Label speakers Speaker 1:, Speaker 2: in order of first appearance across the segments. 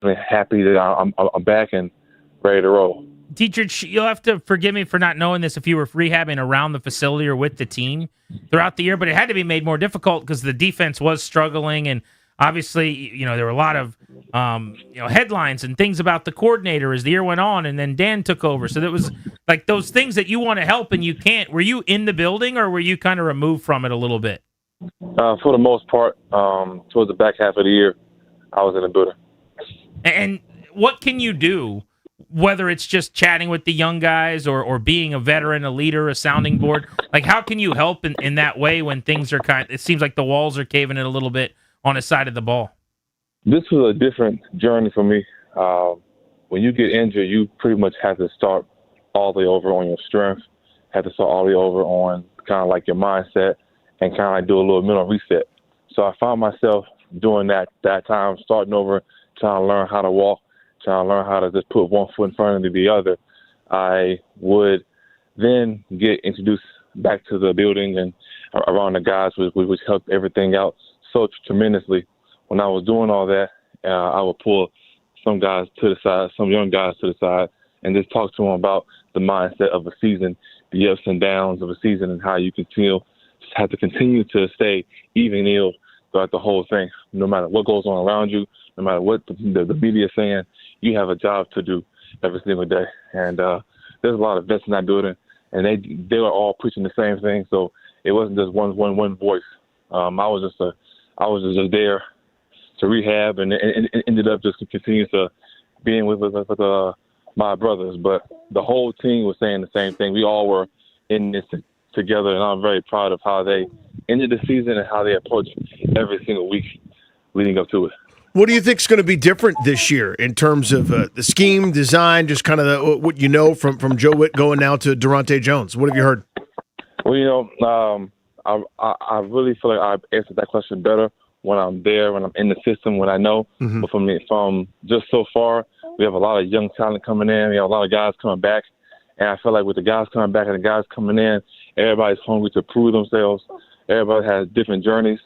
Speaker 1: happy that I'm back and ready to roll.
Speaker 2: Dietrich, you'll have to forgive me for not knowing this if you were rehabbing around the facility or with the team throughout the year, but it had to be made more difficult because the defense was struggling, and obviously, there were a lot of headlines and things about the coordinator as the year went on, and then Dan took over. So there was like those things that you want to help and you can't. Were you in the building or were you kind of removed from it a little bit?
Speaker 1: For the most part, towards the back half of the year, I was in the building.
Speaker 2: And what can you do? Whether it's just chatting with the young guys or being a veteran, a leader, a sounding board, like how can you help in that way when things are it seems like the walls are caving in a little bit on his side of the ball?
Speaker 1: This was a different journey for me. When you get injured, you pretty much have to start all the way over on your strength, have to start all the way over on kind of like your mindset and kind of like do a little mental reset. So I found myself doing that time, starting over, trying to learn how to walk, trying to learn how to just put one foot in front of the other. I would then get introduced back to the building and around the guys, which helped everything out so tremendously. When I was doing all that, I would pull some guys to the side, some young guys to the side, and just talk to them about the mindset of a season, the ups and downs of a season, and how you have to continue to stay even-keeled throughout the whole thing. No matter what goes on around you, no matter what the media is saying, you have a job to do every single day. And there's a lot of vets in that building, and they were all preaching the same thing. So it wasn't just one voice. I was just there to rehab, and ended up just continuing to being with my brothers. But the whole team was saying the same thing. We all were in this together, and I'm very proud of how they ended the season and how they approached every single week leading up to it.
Speaker 3: What do you think is going to be different this year in terms of the scheme, design, just kind of what you know from Joe Whitt going now to Durante Jones? What have you heard?
Speaker 1: Well, I really feel like I've answered that question better when I'm there, when I'm in the system, when I know. Mm-hmm. But from just so far, we have a lot of young talent coming in. We have a lot of guys coming back. And I feel like with the guys coming back and the guys coming in, everybody's hungry to prove themselves. Everybody has different journeys.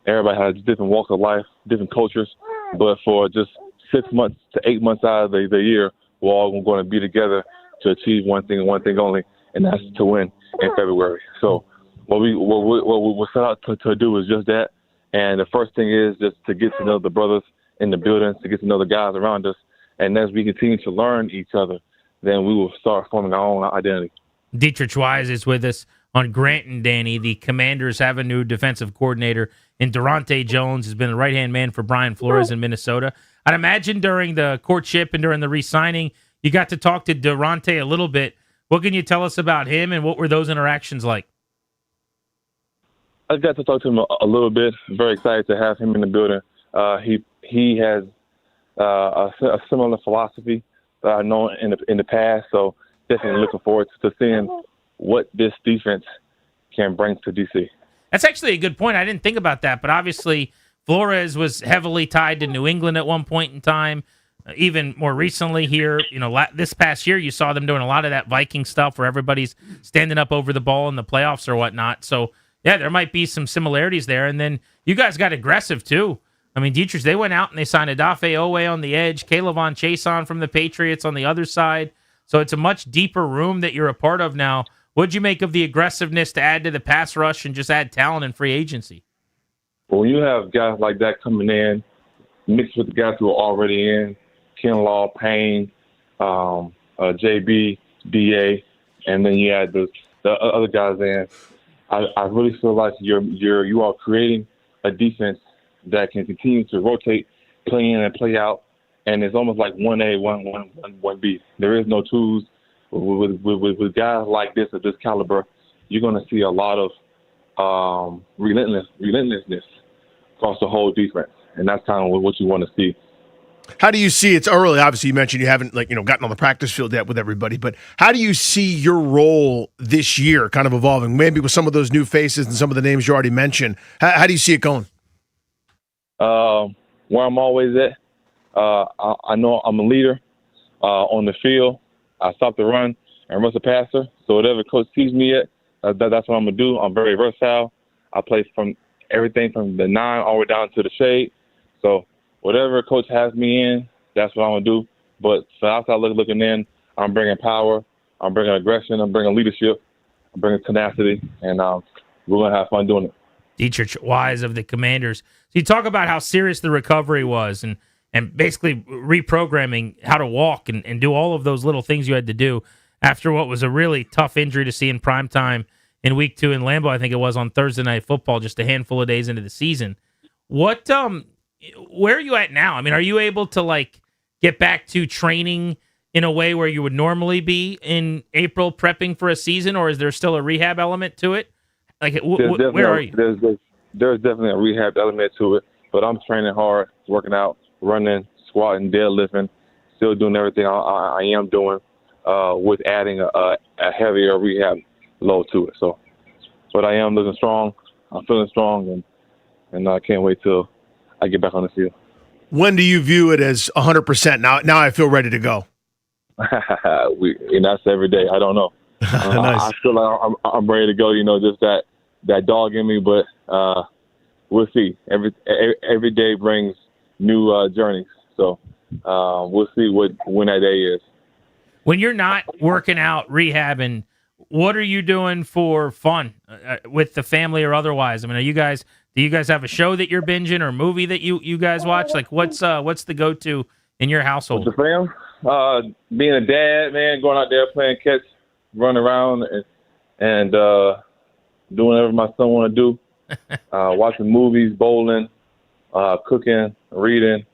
Speaker 1: Everybody has different walks of life, different cultures. But for just 6 months to 8 months out of the year, we're all going to be together to achieve one thing and one thing only, and that's to win in February. So what we're set out to do is just that. And the first thing is just to get to know the brothers in the building, to get to know the guys around us. And as we continue to learn each other, then we will start forming our own identity.
Speaker 2: Dietrich Wise is with us on Grant and Danny. The Commanders have a new defensive coordinator, and Durante Jones has been the right-hand man for Brian Flores in Minnesota. I'd imagine during the courtship and during the re-signing, you got to talk to Durante a little bit. What can you tell us about him, and what were those interactions like?
Speaker 1: I got to talk to him a little bit. I'm very excited to have him in the building. He has a similar philosophy that I know in the past, so definitely looking forward to seeing what this defense can bring to DC.
Speaker 2: That's actually a good point. I didn't think about that, but obviously Flores was heavily tied to New England at one point in time. Even more recently here, this past year, you saw them doing a lot of that Viking stuff where everybody's standing up over the ball in the playoffs or whatnot. So, yeah, there might be some similarities there. And then you guys got aggressive, too. I mean, Dietrich, they went out and they signed Odafe Oweh on the edge, K'Lavon Chaisson from the Patriots on the other side. So it's a much deeper room that you're a part of now. What'd you make of the aggressiveness to add to the pass rush and just add talent and free agency?
Speaker 1: Well, when you have guys like that coming in, mixed with the guys who are already in, Kinlaw, Payne, JB, DA, and then you add the other guys in, I really feel like you are creating a defense that can continue to rotate, play in and play out, and it's almost like 1A, 1B. There is no twos. With guys like this at this caliber, you're going to see a lot of relentlessness across the whole defense, and that's kind of what you want to see.
Speaker 3: How do you see, it's early, obviously you mentioned you haven't gotten on the practice field yet with everybody, but how do you see your role this year kind of evolving, maybe with some of those new faces and some of the names you already mentioned? How do you see it going?
Speaker 1: Where I'm always at, I know I'm a leader on the field. I stop the run and rush the passer. So whatever coach sees me at, that's what I'm going to do. I'm very versatile. I play from everything from the 9 all the way down to the shade. So whatever coach has me in, that's what I'm gonna do. But from outside looking in, I'm bringing power, I'm bringing aggression, I'm bringing leadership, I'm bringing tenacity, and we're gonna have fun doing it.
Speaker 2: Dietrich Wise of the Commanders. So you talk about how serious the recovery was, and basically reprogramming how to walk and do all of those little things you had to do after what was a really tough injury to see in prime time in week 2 in Lambeau. I think it was on Thursday Night Football, just a handful of days into the season. What, where are you at now? I mean, are you able to like get back to training in a way where you would normally be in April prepping for a season, or is there still a rehab element to it? Like, where are you?
Speaker 1: There's definitely a rehab element to it, but I'm training hard, working out, running, squatting, deadlifting, still doing everything I am doing with adding a heavier rehab load to it. So, but I am looking strong. I'm feeling strong, and I can't wait till I get back on the field.
Speaker 3: When do you view it as 100%? Now I feel ready to go.
Speaker 1: And that's every day. I don't know.
Speaker 3: Nice.
Speaker 1: I feel like I'm ready to go. Just that dog in me, but we'll see. Every day brings new journeys, so we'll see when that day is.
Speaker 2: When you're not working out, rehabbing, what are you doing for fun with the family or otherwise? I mean, do you guys have a show that you're binging or a movie that you guys watch? Like, what's the go-to in your household?
Speaker 1: With the fam, being a dad, man, going out there playing catch, running around, and doing whatever my son want to do. Watching movies, bowling, cooking, reading,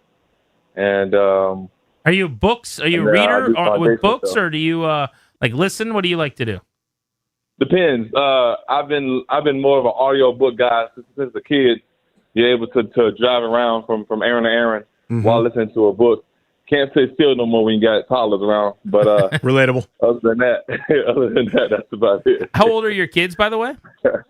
Speaker 1: and
Speaker 2: are you books? Are you a reader with books, or do you like listen? What do you like to do?
Speaker 1: Depends. I've been more of an audio book guy since a kid. You're able to drive around from errand to errand while listening to a book. Can't sit still no more when you got toddlers around. But
Speaker 3: relatable.
Speaker 1: Other than that, that's about it.
Speaker 2: How old are your kids, by the way?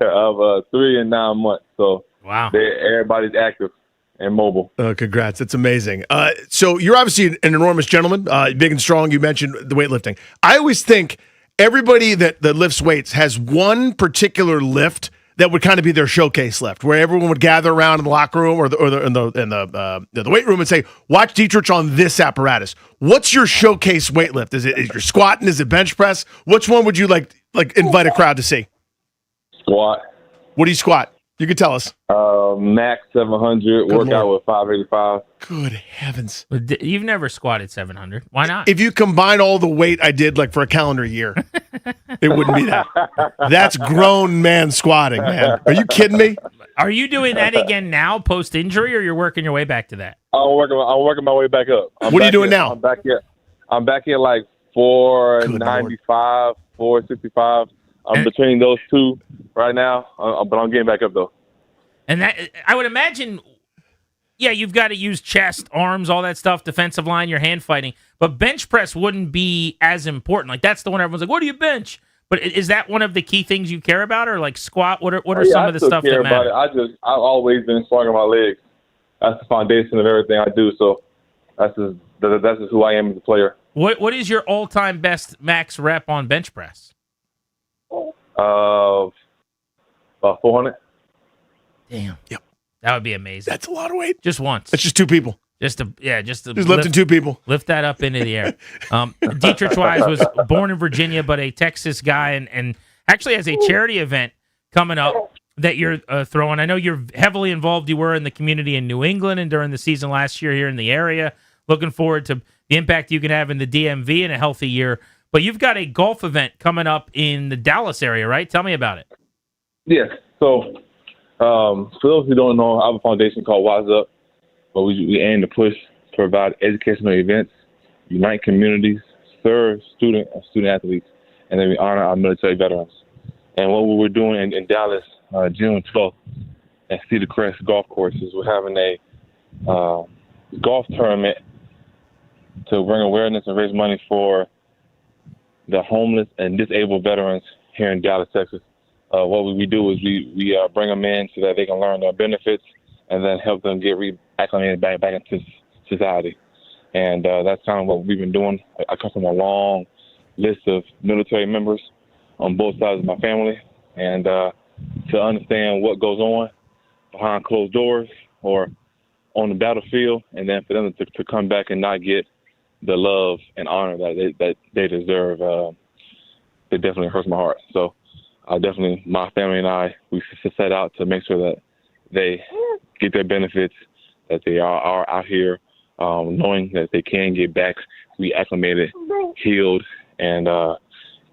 Speaker 1: Of 3 and 9 months. So
Speaker 2: wow,
Speaker 1: everybody's active and mobile.
Speaker 3: Congrats. That's amazing. So you're obviously an enormous gentleman, big and strong. You mentioned the weightlifting. I always think everybody that lifts weights has one particular lift that would kind of be their showcase lift, where everyone would gather around in the locker room or in the weight room and say, "Watch Dietrich on this apparatus." What's your showcase weight lift? Is your squatting? Is it bench press? Which one would you like invite a crowd to see?
Speaker 1: Squat.
Speaker 3: What do you squat? You could tell us.
Speaker 1: Max 700. Workout with 585.
Speaker 3: Good heavens!
Speaker 2: You've never squatted 700. Why not?
Speaker 3: If you combine all the weight I did for a calendar year, it wouldn't be that. That's grown man squatting, man. Are you kidding me?
Speaker 2: Are you doing that again now, post injury, or you're working your way back to that?
Speaker 1: I'm working my way back up.
Speaker 3: What are you doing now?
Speaker 1: I'm back here like 495, 465. I'm between those two right now, but I'm getting back up though.
Speaker 2: And that, I would imagine, yeah, you've got to use chest, arms, all that stuff, defensive line, your hand fighting. But bench press wouldn't be as important. Like, that's the one everyone's like, what do you bench? But is that one of the key things you care about, or like squat? What are some of the stuff that matter?
Speaker 1: I've always been strong on my legs. That's the foundation of everything I do. So that's just who I am as a player.
Speaker 2: What is your all-time best max rep on bench press?
Speaker 1: About 400.
Speaker 2: Damn.
Speaker 3: Yep.
Speaker 2: That would be amazing.
Speaker 3: That's a lot of weight.
Speaker 2: Just once.
Speaker 3: That's just two people.
Speaker 2: Just
Speaker 3: lifting two people.
Speaker 2: Lift that up into the air. Dietrich Wise was born in Virginia, but a Texas guy, and actually has a charity event coming up that you're throwing. I know you're heavily involved. You were in the community in New England and during the season last year here in the area. Looking forward to the impact you can have in the DMV in a healthy year. But you've got a golf event coming up in the Dallas area, right? Tell me about it.
Speaker 1: Yes. So for those who don't know, I have a foundation called Wise Up, but we aim to provide educational events, unite communities, serve student athletes, and then we honor our military veterans. And what we're doing in Dallas, June 12th, at Cedar Crest Golf Course, is we're having a golf tournament to bring awareness and raise money for the homeless and disabled veterans here in Dallas, Texas. What we do is we bring them in so that they can learn their benefits and then help them get reacclimated back into society. And that's kind of what we've been doing. I come from a long list of military members on both sides of my family, and to understand what goes on behind closed doors or on the battlefield, and then for them to come back and not get the love and honor that they deserve, it definitely hurts my heart. So definitely my family and I, we set out to make sure that they get their benefits, that they are out here knowing that they can get back, reacclimated, healed, and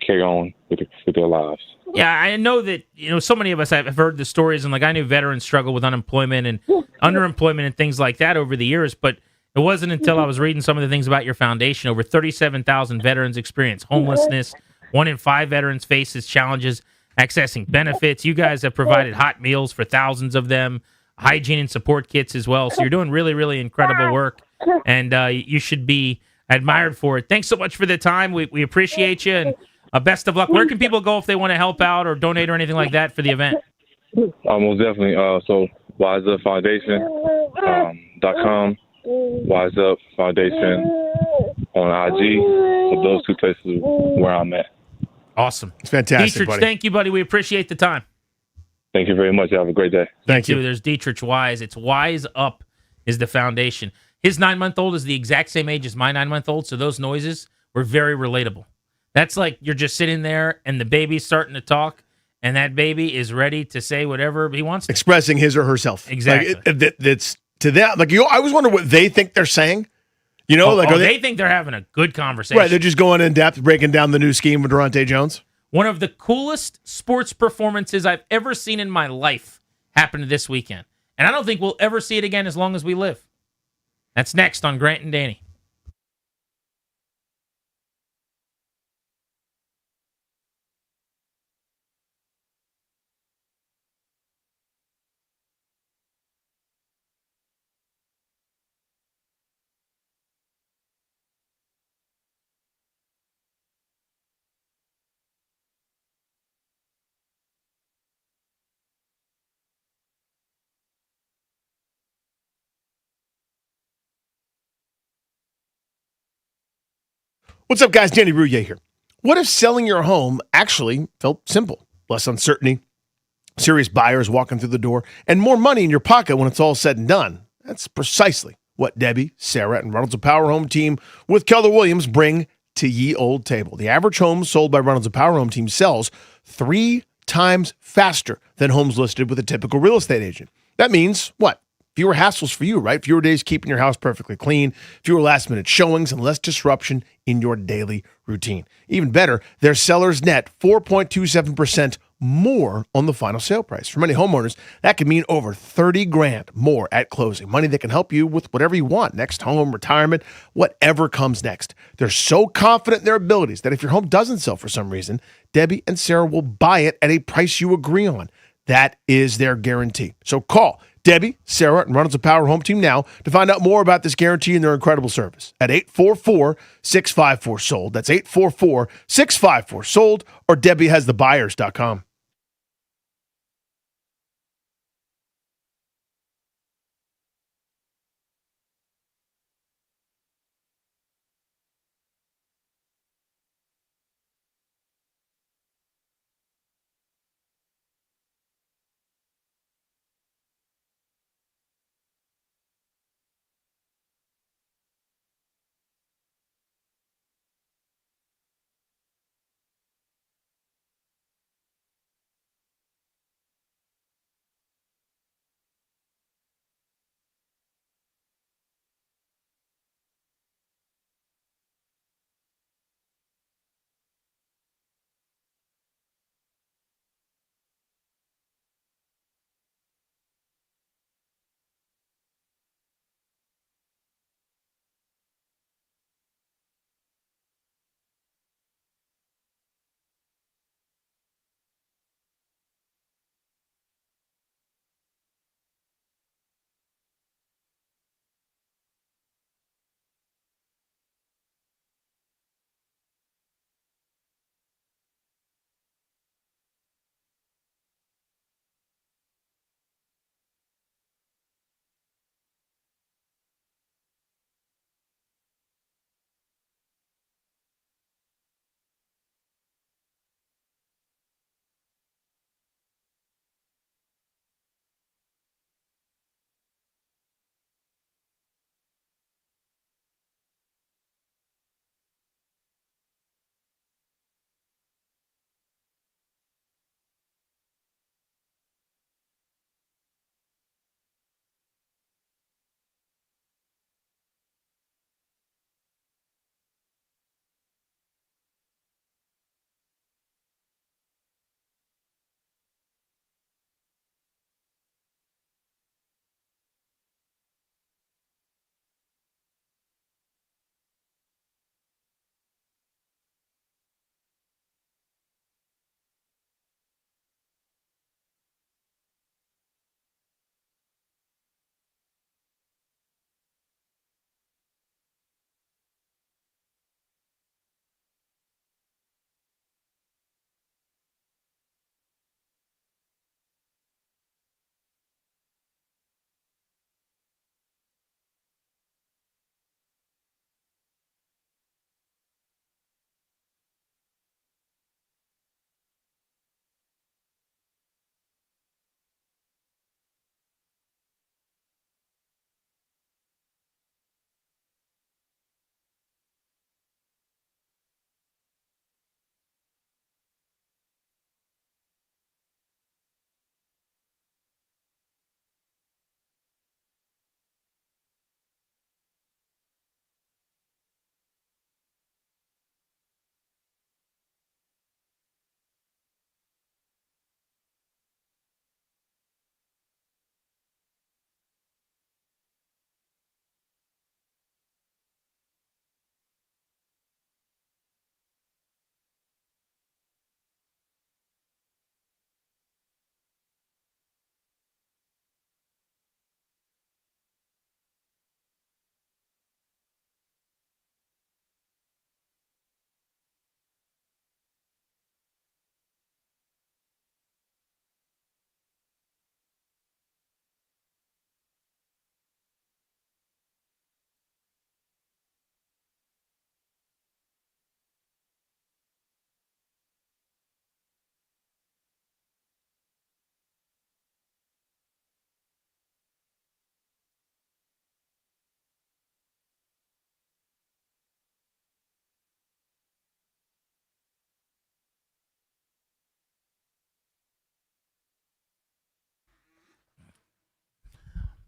Speaker 1: carry on with their lives.
Speaker 2: Yeah, I know that, so many of us have heard the stories, and like I knew veterans struggle with unemployment and underemployment and things like that over the years, but it wasn't until I was reading some of the things about your foundation. Over 37,000 veterans experience homelessness. 1 in 5 veterans faces challenges accessing benefits. You guys have provided hot meals for thousands of them, hygiene and support kits as well. So you're doing really, really incredible work, and you should be admired for it. Thanks so much for the time. We appreciate you, and best of luck. Where can people go if they want to help out or donate or anything like that for the event?
Speaker 1: Most definitely. So WiseUpFoundation.com, Wise Up Foundation on IG. So those 2 places where I'm at.
Speaker 2: Awesome.
Speaker 3: It's fantastic,
Speaker 2: Dietrich,
Speaker 3: buddy.
Speaker 2: thank you, buddy. We appreciate the time.
Speaker 1: Thank you very much. Have a great day.
Speaker 3: Thank you.
Speaker 2: There's Dietrich Wise. It's Wise Up is the foundation. His 9-month-old is the exact same age as my 9-month-old, so those noises were very relatable. That's like you're just sitting there and the baby's starting to talk, and that baby is ready to say whatever he wants to.
Speaker 3: Expressing his or herself.
Speaker 2: Exactly.
Speaker 3: That's to them. Like, I always wonder what they think they're saying.
Speaker 2: They think they're having a good conversation.
Speaker 3: Right, they're just going in depth, breaking down the new scheme with Durante Jones.
Speaker 2: One of the coolest sports performances I've ever seen in my life happened this weekend. And I don't think we'll ever see it again as long as we live. That's next on Grant and Danny.
Speaker 3: What's up, guys? Danny Rouillet here. What if selling your home actually felt simple? Less uncertainty, serious buyers walking through the door, and more money in your pocket when it's all said and done. That's precisely what Debbie, Sarah, and Reynolds of Power Home Team with Keller Williams bring to ye old table. The average home sold by Reynolds of Power Home Team sells 3 times faster than homes listed with a typical real estate agent. That means what? Fewer hassles for you, right? Fewer days keeping your house perfectly clean, fewer last-minute showings, and less disruption in your daily routine. Even better, their sellers net 4.27% more on the final sale price. For many homeowners, that could mean over $30,000 more at closing. Money that can help you with whatever you want, next home, retirement, whatever comes next. They're so confident in their abilities that if your home doesn't sell for some reason, Debbie and Sarah will buy it at a price you agree on. That is their guarantee. So call Debbie, Sarah, and Reynolds of Power Home Team now to find out more about this guarantee and their incredible service at 844-654-SOLD. That's 844-654-SOLD or DebbieHasTheBuyers.com.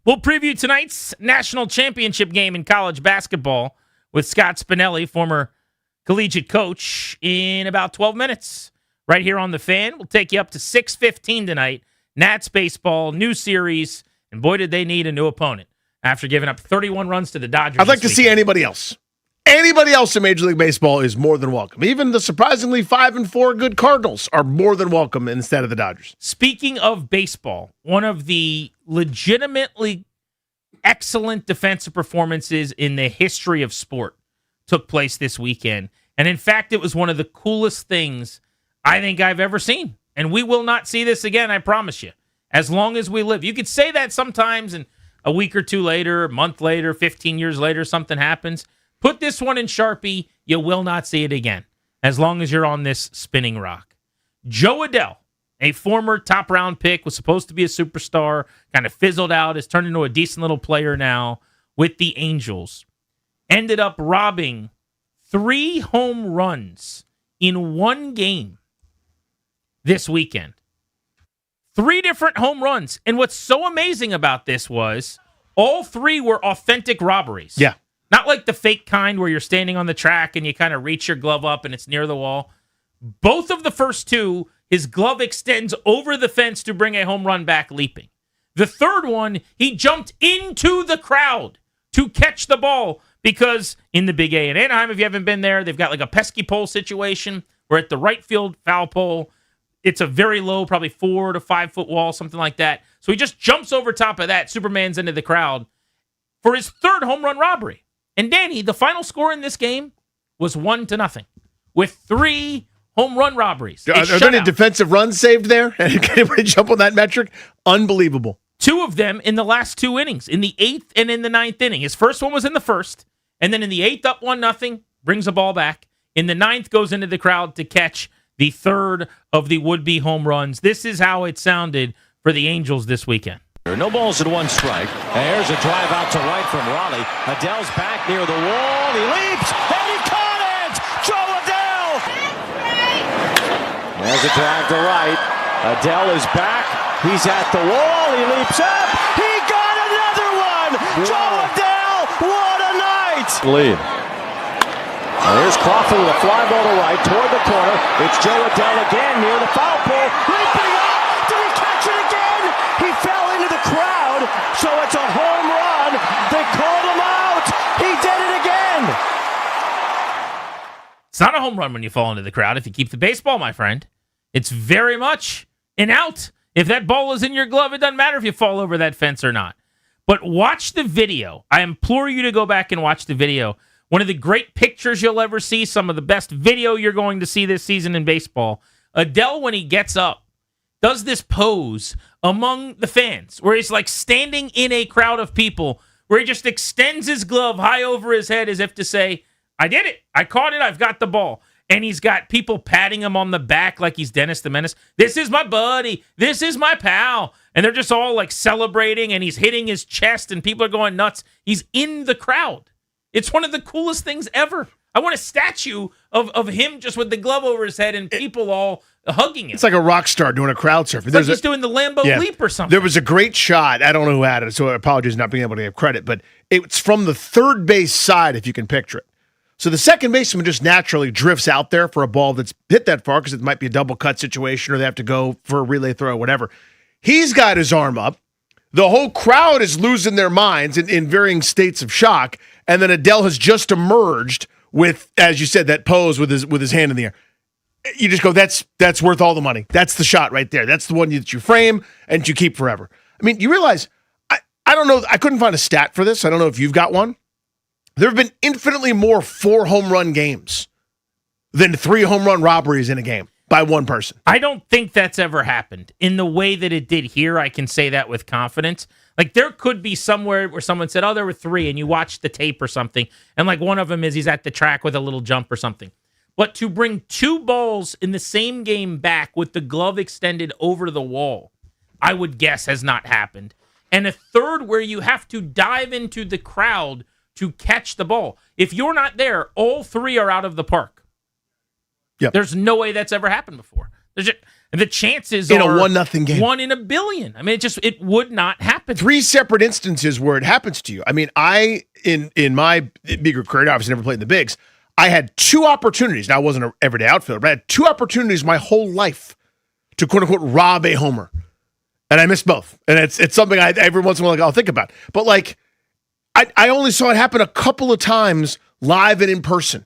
Speaker 2: We'll preview tonight's national championship game in college basketball with Scott Spinelli, former collegiate coach, in about 12 minutes. Right here on The Fan. We'll take you up to 6:15 tonight. Nats baseball, new series, and boy, did they need a new opponent after giving up 31 runs to the Dodgers.
Speaker 3: I'd like to see anybody else. Anybody else in Major League Baseball is more than welcome. Even the surprisingly 5-4 good Cardinals are more than welcome instead of the Dodgers.
Speaker 2: Speaking of baseball, one of the legitimately excellent defensive performances in the history of sport took place this weekend. And in fact, it was one of the coolest things I think I've ever seen. And we will not see this again, I promise you, as long as we live. You could say that sometimes, and a week or two later, a month later, 15 years later, something happens. Put this one in Sharpie, you will not see it again, as long as you're on this spinning rock. Jo Adell, a former top-round pick, was supposed to be a superstar, kind of fizzled out, has turned into a decent little player now with the Angels. Ended up robbing 3 home runs in one game this weekend. 3 different home runs. And what's so amazing about this was all 3 were authentic robberies.
Speaker 3: Yeah.
Speaker 2: Not like the fake kind where you're standing on the track and you kind of reach your glove up and it's near the wall. Both of the first 2, his glove extends over the fence to bring a home run back leaping. The third one, he jumped into the crowd to catch the ball because in the Big A in Anaheim, if you haven't been there, they've got like a pesky pole situation where at the right field foul pole, it's a very low, probably 4 to 5 foot wall, something like that. So he just jumps over top of that, Superman's into the crowd for his 3rd home run robbery. And Danny, the final score in this game was 1-0 with 3 home run robberies.
Speaker 3: Are there any defensive runs saved there? Can anybody jump on that metric? Unbelievable.
Speaker 2: 2 of them in the last 2 innings, in the 8th and in the 9th inning. His first one was in the first, and then in the 8th, up 1-0, brings the ball back. In the 9th, goes into the crowd to catch the 3rd of the would-be home runs. This is how it sounded for the Angels this weekend.
Speaker 4: No balls and 1 strike. And here's a drive out to right from Raleigh. Adell's back near the wall. He leaps, and he caught it! Jo Adell! There's a drive to right. Adell is back. He's at the wall. He leaps up. He got another one! Wow. Jo Adell, what a night! Lead. Now here's Crawford with a fly ball to right toward the corner. It's Jo Adell again near the foul pole. Leaping up! Did he catch it again? He fell into the crowd, so it's a home run. They called him out. He did it again.
Speaker 2: It's not a home run when you fall into the crowd if you keep the baseball, my friend. It's very much an out. If that ball is in your glove, it doesn't matter if you fall over that fence or not. But watch the video. I implore you to go back and watch the video. One of the great pictures you'll ever see, some of the best video you're going to see this season in baseball. Adell, when he gets up, does this pose among the fans where he's like standing in a crowd of people where he just extends his glove high over his head as if to say, I did it. I caught it. I've got the ball. And he's got people patting him on the back like he's Dennis the Menace. This is my buddy. This is my pal. And they're just all like celebrating and he's hitting his chest and people are going nuts. He's in the crowd. It's one of the coolest things ever. I want a statue of him just with the glove over his head and people all hugging him.
Speaker 3: It's like a rock star doing a crowd surf.
Speaker 2: It's like he's doing the Lambeau leap or something.
Speaker 3: There was a great shot. I don't know who had it, so I apologize not being able to give credit, but it's from the third base side, if you can picture it. So the second baseman just naturally drifts out there for a ball that's hit that far because it might be a double cut situation or they have to go for a relay throw or whatever. He's got his arm up. The whole crowd is losing their minds in varying states of shock, and then Adell has just emerged with, as you said, that pose with his hand in the air. You just go, that's worth all the money. That's the shot right there. That's the one that you frame and you keep forever. I mean, you realize, I don't know, I couldn't find a stat for this. I don't know if you've got one. There have been infinitely more 4 home run games than 3 home run robberies in a game by one person.
Speaker 2: I don't think that's ever happened in the way that it did here. I can say that with confidence. Like there could be somewhere where someone said, oh, there were 3 and you watched the tape or something. And like one of them is he's at the track with a little jump or something. But to bring 2 balls in the same game back with the glove extended over the wall, I would guess has not happened. And a third where you have to dive into the crowd to catch the ball. If you're not there, all 3 are out of the park.
Speaker 3: Yep.
Speaker 2: There's no way that's ever happened before. The chances
Speaker 3: in
Speaker 2: are
Speaker 3: a 1-0 game.
Speaker 2: 1 in a billion. I mean, it would not happen.
Speaker 3: 3 separate instances where it happens to you. I mean, in my bigger career, obviously never played in the bigs. I had 2 opportunities. Now, I wasn't an everyday outfielder, but I had 2 opportunities my whole life to quote unquote rob a homer, and I missed both. And it's something I every once in a while I'll think about. But like, I only saw it happen a couple of times live and in person.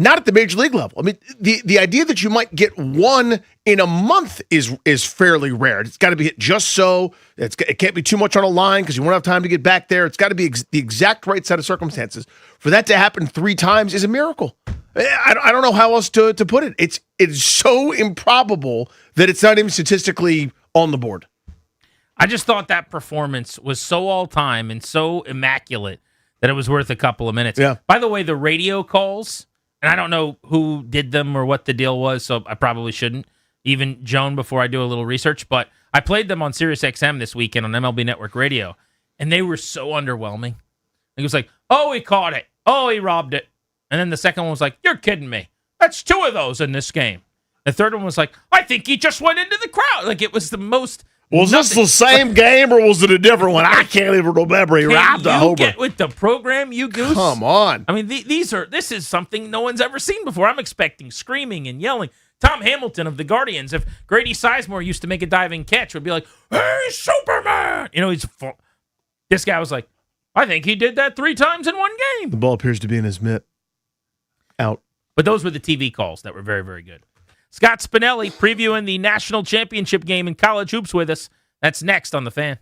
Speaker 3: Not at the major league level. I mean, the idea that you might get 1 in a month is fairly rare. It's got to be hit just so. It can't be too much on a line because you won't have time to get back there. It's got to be the exact right set of circumstances. For that to happen 3 times is a miracle. I don't know how else to put it. It's so improbable that it's not even statistically on the board.
Speaker 2: I just thought that performance was so all-time and so immaculate that it was worth a couple of minutes.
Speaker 3: Yeah.
Speaker 2: By the way, the radio calls, and I don't know who did them or what the deal was, so I probably shouldn't even Joan before I do a little research, but I played them on Sirius XM this weekend on MLB Network Radio, and they were so underwhelming. It was like, oh, he caught it. Oh, he robbed it. And then the second one was like, you're kidding me. That's 2 of those in this game. The third one was like, I think he just went into the crowd. Like, it was the most...
Speaker 3: Was this the same game or was it a different one? I can't even remember. He robbed a homer.
Speaker 2: Get with the program, you goose?
Speaker 3: Come on.
Speaker 2: I mean, this is something no one's ever seen before. I'm expecting screaming and yelling. Tom Hamilton of the Guardians, if Grady Sizemore used to make a diving catch, would be like, hey, Superman! You know, this guy was like, I think he did that 3 times in one game.
Speaker 3: The ball appears to be in his mitt. Out.
Speaker 2: But those were the TV calls that were very, very good. Scott Spinelli previewing the national championship game in college hoops with us. That's next on The Fan.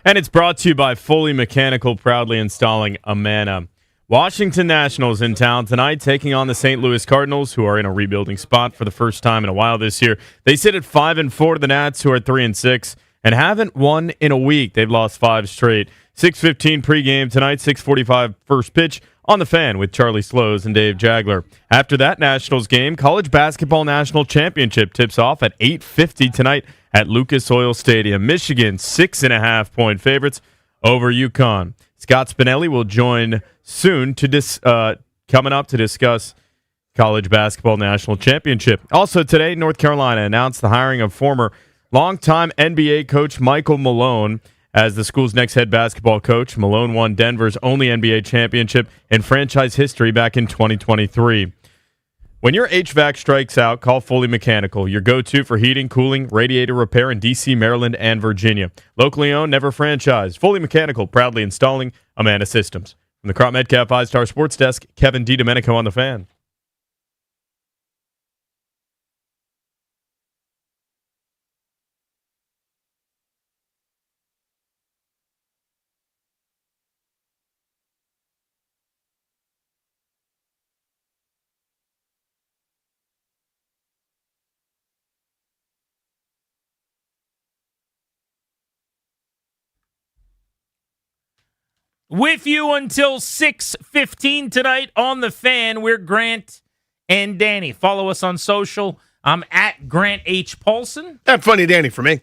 Speaker 5: And it's brought to you by Foley Mechanical, proudly installing Amana. Washington Nationals in town tonight, taking on the St. Louis Cardinals, who are in a rebuilding spot for the first time in a while this year. They sit at 5-4 to the Nats, who are 3-6, and haven't won in a week. They've lost 5 straight. 6:15 pregame tonight, 6:45 first pitch on the Fan with Charlie Slows and Dave Jagler. After that Nationals game, College Basketball National Championship tips off at 8:50 tonight at Lucas Oil Stadium. Michigan, 6.5-point favorites over UConn. Scott Spinelli will join soon coming up to discuss College Basketball National Championship. Also today, North Carolina announced the hiring of former longtime NBA coach Michael Malone as the school's next head basketball coach. Malone won Denver's only NBA championship in franchise history back in 2023. When your HVAC strikes out, call Foley Mechanical, your go-to for heating, cooling, radiator repair in D.C., Maryland, and Virginia. Locally owned, never franchised. Foley Mechanical, proudly installing Amana Systems. From the Crop Metcalf 5-Star Sports Desk, Kevin DiDomenico on the Fan.
Speaker 2: With you until 6:15 tonight on The Fan, we're Grant and Danny. Follow us on social. I'm at Grant H. Paulson.
Speaker 3: That funny Danny for me.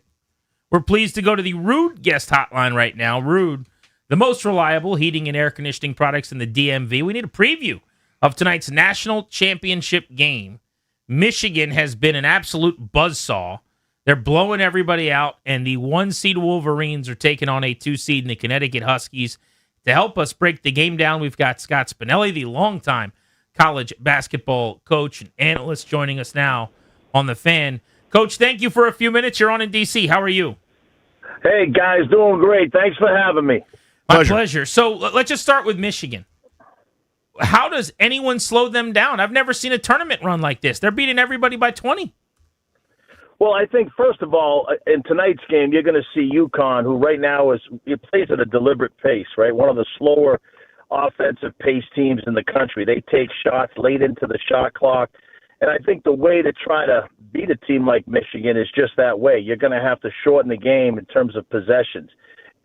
Speaker 2: We're pleased to go to the Ruud guest hotline right now. Ruud, the most reliable heating and air conditioning products in the DMV. We need a preview of tonight's national championship game. Michigan has been an absolute buzzsaw. They're blowing everybody out, and the 1-seed Wolverines are taking on a 2-seed in the Connecticut Huskies. To help us break the game down, we've got Scott Spinelli, the longtime college basketball coach and analyst, joining us now on The Fan. Coach, thank you for a few minutes. You're on in D.C. How are you?
Speaker 6: Hey, guys, doing great. Thanks for having me.
Speaker 2: My pleasure. So let's just start with Michigan. How does anyone slow them down? I've never seen a tournament run like this. They're beating everybody by 20.
Speaker 6: Well, I think, first of all, in tonight's game, you're going to see UConn, who right now plays at a deliberate pace, right? One of the slower offensive pace teams in the country. They take shots late into the shot clock. And I think the way to try to beat a team like Michigan is just that way. You're going to have to shorten the game in terms of possessions.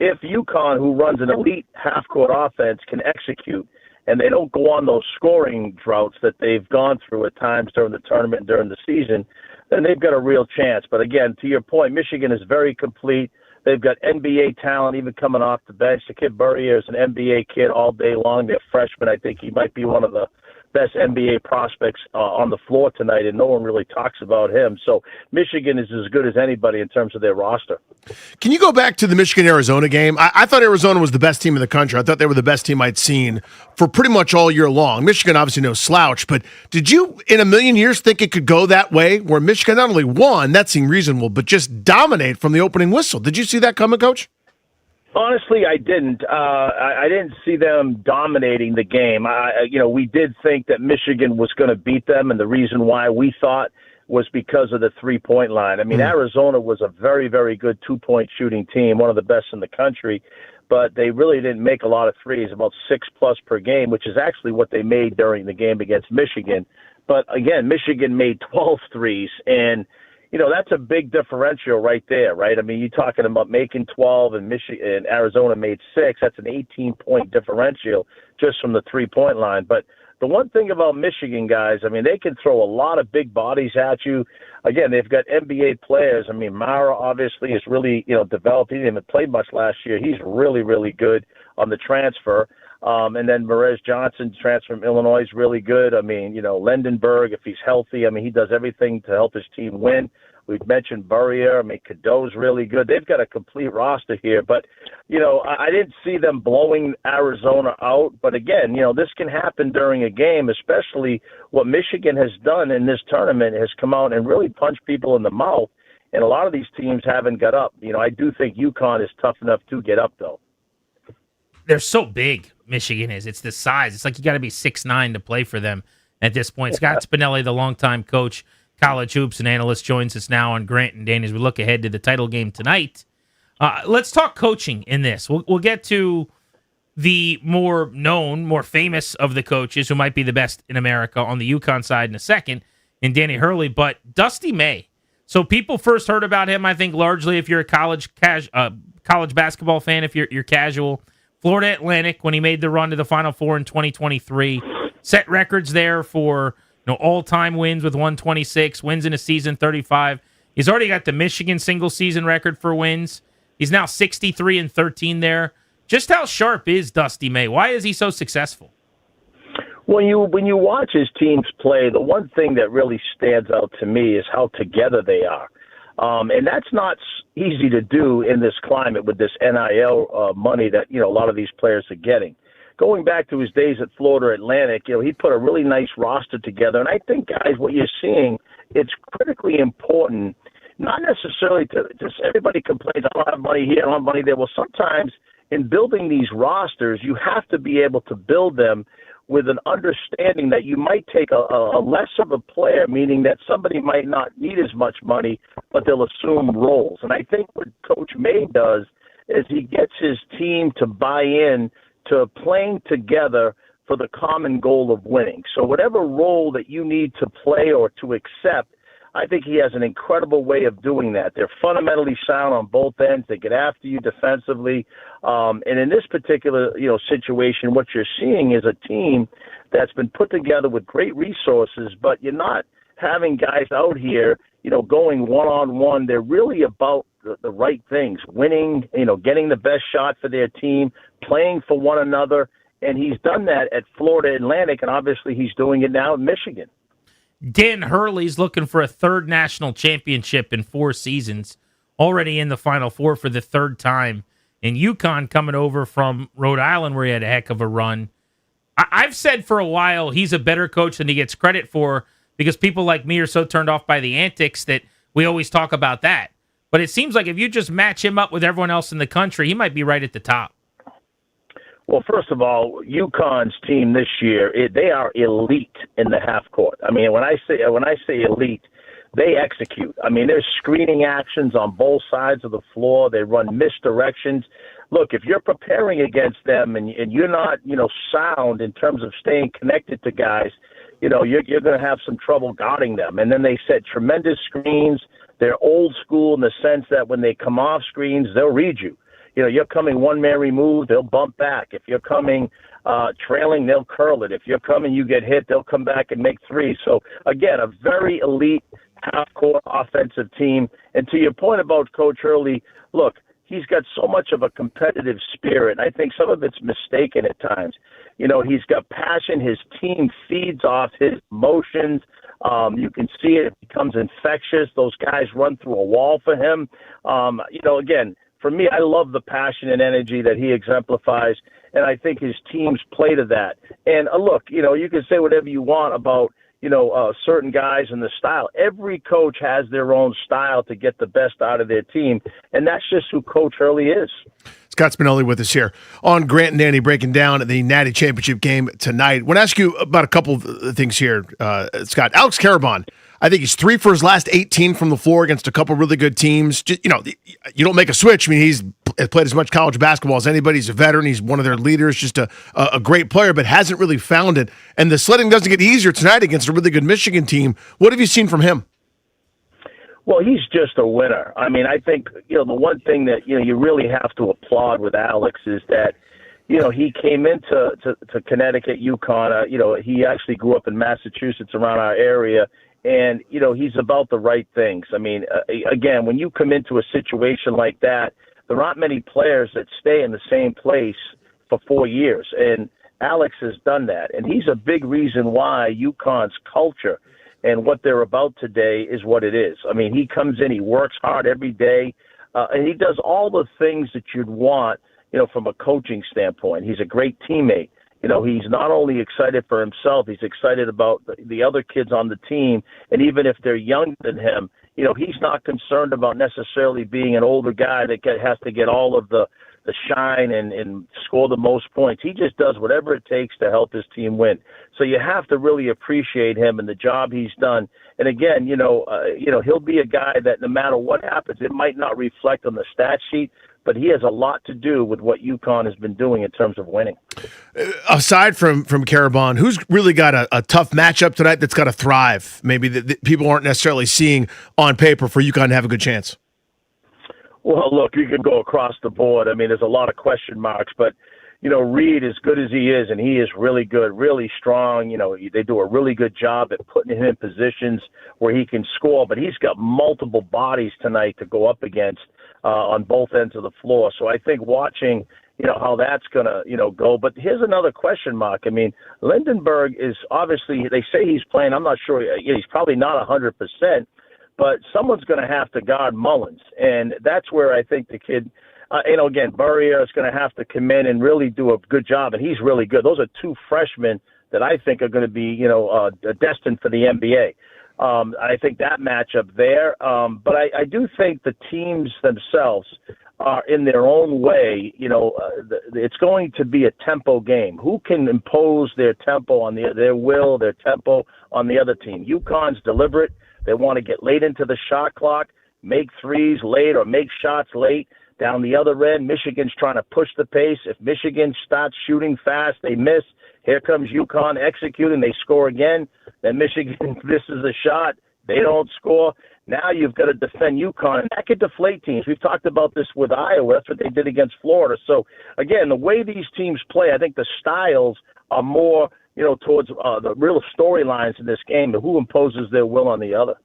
Speaker 6: If UConn, who runs an elite half-court offense, can execute, and they don't go on those scoring droughts that they've gone through at times during the tournament and during the season, then they've got a real chance. But again, to your point, Michigan is very complete. They've got NBA talent even coming off the bench. The kid Burrier is an NBA kid all day long. They're freshmen. I think he might be one of the best NBA prospects on the floor tonight, and no one really talks about him. So Michigan is as good as anybody in terms of their roster.
Speaker 3: Can you go back to the Michigan-Arizona game? I thought Arizona was the best team in the country. I thought they were the best team I'd seen for pretty much all year long. Michigan, obviously no slouch, but did you in a million years think it could go that way, where Michigan not only won, that seemed reasonable, but just dominate from the opening whistle? Did you see that coming, Coach?
Speaker 6: Honestly, I didn't. I didn't see them dominating the game. We did think that Michigan was going to beat them, and the reason why we thought was because of the three-point line. I mean, Arizona was a very, very good two-point shooting team, one of the best in the country, but they really didn't make a lot of threes, about 6+ per game, which is actually what they made during the game against Michigan. But again, Michigan made 12 threes, and that's a big differential right there, right? I mean, you're talking about making 12 and Arizona made 6. That's an 18-point differential just from the three-point line. But the one thing about Michigan, guys, I mean, they can throw a lot of big bodies at you. Again, they've got NBA players. I mean, Mara obviously is really, developed. He didn't even play much last year. He's really, really good on the transfer. And then Merez Johnson, transfer from Illinois, is really good. I mean, Lendenberg, if he's healthy, I mean, he does everything to help his team win. We've mentioned Burrier. I mean, Cadeau's really good. They've got a complete roster here. But, I didn't see them blowing Arizona out. But, again, this can happen during a game, especially what Michigan has done in this tournament has come out and really punched people in the mouth. And a lot of these teams haven't got up. I do think UConn is tough enough to get up, though.
Speaker 2: They're so big, Michigan is. It's the size. It's like you got to be 6'9" to play for them at this point. Scott Spinelli, the longtime coach, college hoops and analyst, joins us now on Grant and Danny as we look ahead to the title game tonight. Let's talk coaching in this. We'll get to the more known, more famous of the coaches who might be the best in America on the UConn side in a second, in Danny Hurley, but Dusty May. So people first heard about him, I think, largely if you're a college basketball fan, if you're casual. Florida Atlantic, when he made the run to the Final Four in 2023, set records there for all-time wins with 126, wins in a season 35. He's already got the Michigan single-season record for wins. He's now 63-13 there. Just how sharp is Dusty May? Why is he so successful?
Speaker 6: When you watch his teams play, the one thing that really stands out to me is how together they are. And that's not easy to do in this climate with this NIL money that, a lot of these players are getting. Going back to his days at Florida Atlantic, he put a really nice roster together. And I think, guys, what you're seeing, it's critically important, not necessarily to just everybody complains, I don't have money here, I don't have money there. Well, sometimes in building these rosters, you have to be able to build them with an understanding that you might take a less of a player, meaning that somebody might not need as much money, but they'll assume roles. And I think what Coach May does is he gets his team to buy in to playing together for the common goal of winning. So whatever role that you need to play or to accept, I think he has an incredible way of doing that. They're fundamentally sound on both ends. They get after you defensively. And in this particular, situation, what you're seeing is a team that's been put together with great resources, but you're not having guys out here, going one-on-one. They're really about the right things, winning, getting the best shot for their team, playing for one another. And he's done that at Florida Atlantic, and obviously he's doing it now at Michigan.
Speaker 2: Dan Hurley's looking for a third national championship in 4 seasons, already in the Final Four for the third time. And UConn coming over from Rhode Island, where he had a heck of a run. I've said for a while he's a better coach than he gets credit for because people like me are so turned off by the antics that we always talk about that. But it seems like if you just match him up with everyone else in the country, he might be right at the top.
Speaker 6: Well, first of all, UConn's team this year, they are elite in the half court. I mean, when I say elite, they execute. I mean, there's screening actions on both sides of the floor. They run misdirections. Look, if you're preparing against them and you're not, sound in terms of staying connected to guys, you're going to have some trouble guarding them. And then they set tremendous screens. They're old school in the sense that when they come off screens, they'll read you. You're coming one man removed, they'll bump back. If you're coming trailing, they'll curl it. If you're coming, you get hit, they'll come back and make 3. So, again, a very elite half-court offensive team. And to your point about Coach Hurley, look, he's got so much of a competitive spirit. I think some of it's mistaken at times. He's got passion. His team feeds off his emotions. You can see it. It becomes infectious. Those guys run through a wall for him. Again, for me, I love the passion and energy that he exemplifies, and I think his teams play to that. And look, you can say whatever you want about, certain guys and the style. Every coach has their own style to get the best out of their team, and that's just who Coach Hurley is.
Speaker 3: Scott Spinelli with us here on Grant and Danny breaking down the Natty Championship game tonight. I want to ask you about a couple of things here, Scott. Alex Karabon, I think he's 3 for his last 18 from the floor against a couple really good teams. Just, you don't make a switch. I mean, he's played as much college basketball as anybody. He's a veteran. He's one of their leaders, just a great player, but hasn't really found it. And the sledding doesn't get easier tonight against a really good Michigan team. What have you seen from him?
Speaker 6: Well, he's just a winner. I mean, I think, the one thing that, you really have to applaud with Alex is that, he came into Connecticut, UConn. He actually grew up in Massachusetts around our area. And, he's about the right things. I mean, again, when you come into a situation like that, there aren't many players that stay in the same place for 4 years. And Alex has done that. And he's a big reason why UConn's culture and what they're about today is what it is. I mean, he comes in, he works hard every day, and he does all the things that you'd want, from a coaching standpoint. He's a great teammate. He's not only excited for himself, he's excited about the other kids on the team. And even if they're younger than him, he's not concerned about necessarily being an older guy that has to get all of the the shine and score the most points. He just does whatever it takes to help his team win. So you have to really appreciate him and the job he's done. And again, he'll be a guy that no matter what happens, it might not reflect on the stat sheet, but he has a lot to do with what UConn has been doing in terms of winning.
Speaker 3: Aside from Karabon, who's really got a tough matchup tonight that's got to thrive, maybe that people aren't necessarily seeing on paper for UConn to have a good chance?
Speaker 6: Well, look, you can go across the board. I mean, there's a lot of question marks, but, Reed, as good as he is, and he is really good, really strong, they do a really good job at putting him in positions where he can score, but he's got multiple bodies tonight to go up against on both ends of the floor. So I think watching, how that's going to, go. But here's another question mark. I mean, Lindenberg is obviously, they say he's playing. I'm not sure. He's probably not 100%. But someone's going to have to guard Mullins, and that's where I think the kid, again, Burrier is going to have to come in and really do a good job, and he's really good. Those are two freshmen that I think are going to be, destined for the NBA. I think that matchup there. But I do think the teams themselves are in their own way. It's going to be a tempo game. Who can impose their tempo on their tempo on the other team? UConn's deliberate. They want to get late into the shot clock, make threes late or make shots late. Down the other end, Michigan's trying to push the pace. If Michigan starts shooting fast, they miss. Here comes UConn executing. They score again. Then Michigan misses a shot. They don't score. Now you've got to defend UConn, and that could deflate teams. We've talked about this with Iowa. That's what they did against Florida. So, again, the way these teams play, I think the styles are more – towards the real storylines in this game, who imposes their will on the other.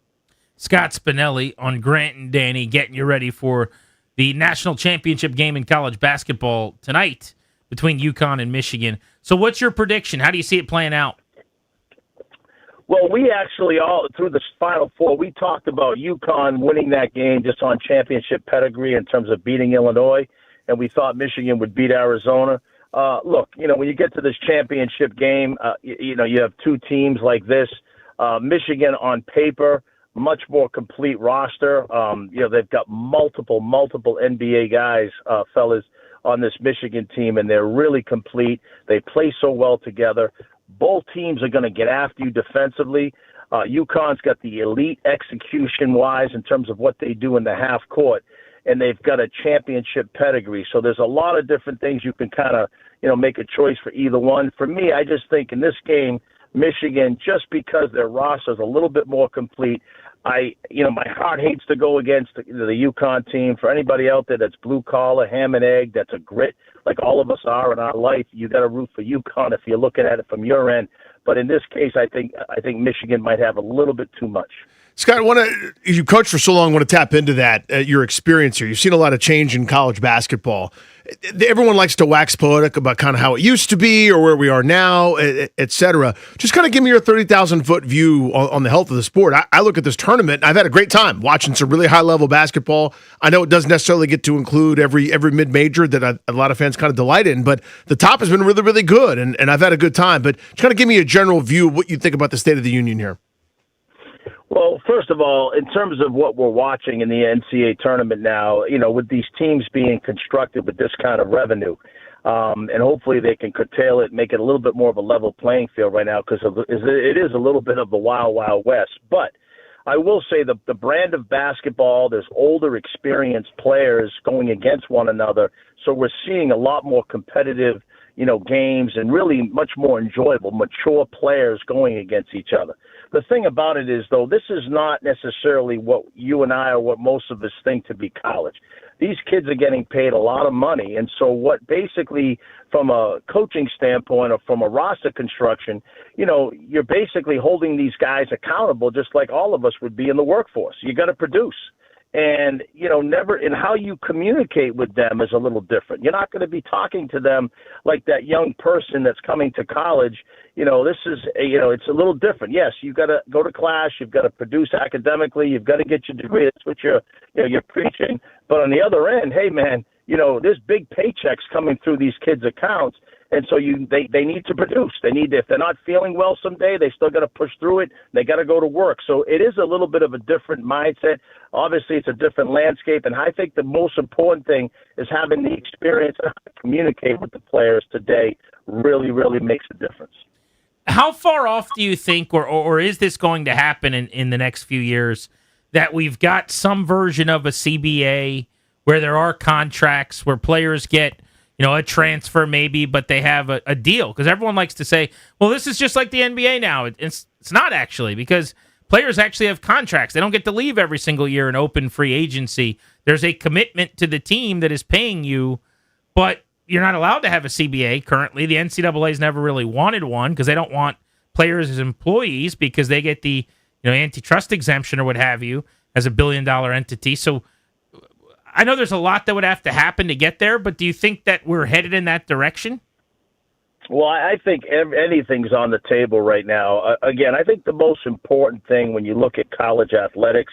Speaker 2: Scott Spinelli on Grant and Danny getting you ready for the national championship game in college basketball tonight between UConn and Michigan. So what's your prediction? How do you see it playing out?
Speaker 6: Well, we actually all, through the Final Four, we talked about UConn winning that game just on championship pedigree in terms of beating Illinois, and we thought Michigan would beat Arizona. Look, when you get to this championship game, you have two teams like this. Michigan on paper, much more complete roster. They've got multiple NBA guys, fellas, on this Michigan team, and they're really complete. They play so well together. Both teams are going to get after you defensively. UConn's got the elite execution-wise in terms of what they do in the half court, and they've got a championship pedigree. So there's a lot of different things you can kind of, make a choice for either one. For me, I just think in this game, Michigan, just because their roster is a little bit more complete, my heart hates to go against the UConn team. For anybody out there that's blue collar, ham and egg, that's a grit, like all of us are in our life, you got to root for UConn if you're looking at it from your end. But in this case, I think Michigan might have a little bit too much.
Speaker 3: Scott, you coached for so long, want to tap into that, your experience here. You've seen a lot of change in college basketball. Everyone likes to wax poetic about kind of how it used to be or where we are now, et cetera. Just kind of give me your 30,000-foot view on the health of the sport. I look at this tournament, and I've had a great time watching some really high-level basketball. I know it doesn't necessarily get to include every mid-major that a lot of fans kind of delight in, but the top has been really, really good, and I've had a good time. But just kind of give me a general view of what you think about the State of the Union here.
Speaker 6: Well, first of all, in terms of what we're watching in the NCAA tournament now, with these teams being constructed with this kind of revenue, and hopefully they can curtail it, make it a little bit more of a level playing field right now, because it is a little bit of the wild, wild west. But I will say the brand of basketball, there's older, experienced players going against one another, so we're seeing a lot more competitive games and really much more enjoyable, mature players going against each other. The thing about it is, though, this is not necessarily what you and I or what most of us think to be college. These kids are getting paid a lot of money. And so what basically, from a coaching standpoint or from a roster construction, you're basically holding these guys accountable just like all of us would be in the workforce. You got to produce. And, and how you communicate with them is a little different. You're not going to be talking to them like that young person that's coming to college. This is, it's a little different. Yes, you've got to go to class. You've got to produce academically. You've got to get your degree. That's what you're preaching. But on the other end, hey, man, there's big paychecks coming through these kids' accounts. And so they need to produce. They need to, if they're not feeling well someday, they still got to push through it. They got to go to work. So it is a little bit of a different mindset. Obviously, it's a different landscape. And I think the most important thing is having the experience to communicate with the players today really, really makes a difference.
Speaker 2: How far off do you think, or is this going to happen in the next few years, that we've got some version of a CBA where there are contracts where players get, a transfer maybe, but they have a deal? Because everyone likes to say, well, this is just like the NBA now. It's not actually, because players actually have contracts. They don't get to leave every single year in open free agency. There's a commitment to the team that is paying you, but you're not allowed to have a CBA currently. The NCAA's never really wanted one because they don't want players as employees because they get the antitrust exemption or what have you as a billion-dollar entity. So I know there's a lot that would have to happen to get there, but do you think that we're headed in that direction?
Speaker 6: Well, I think anything's on the table right now. Again, I think the most important thing when you look at college athletics,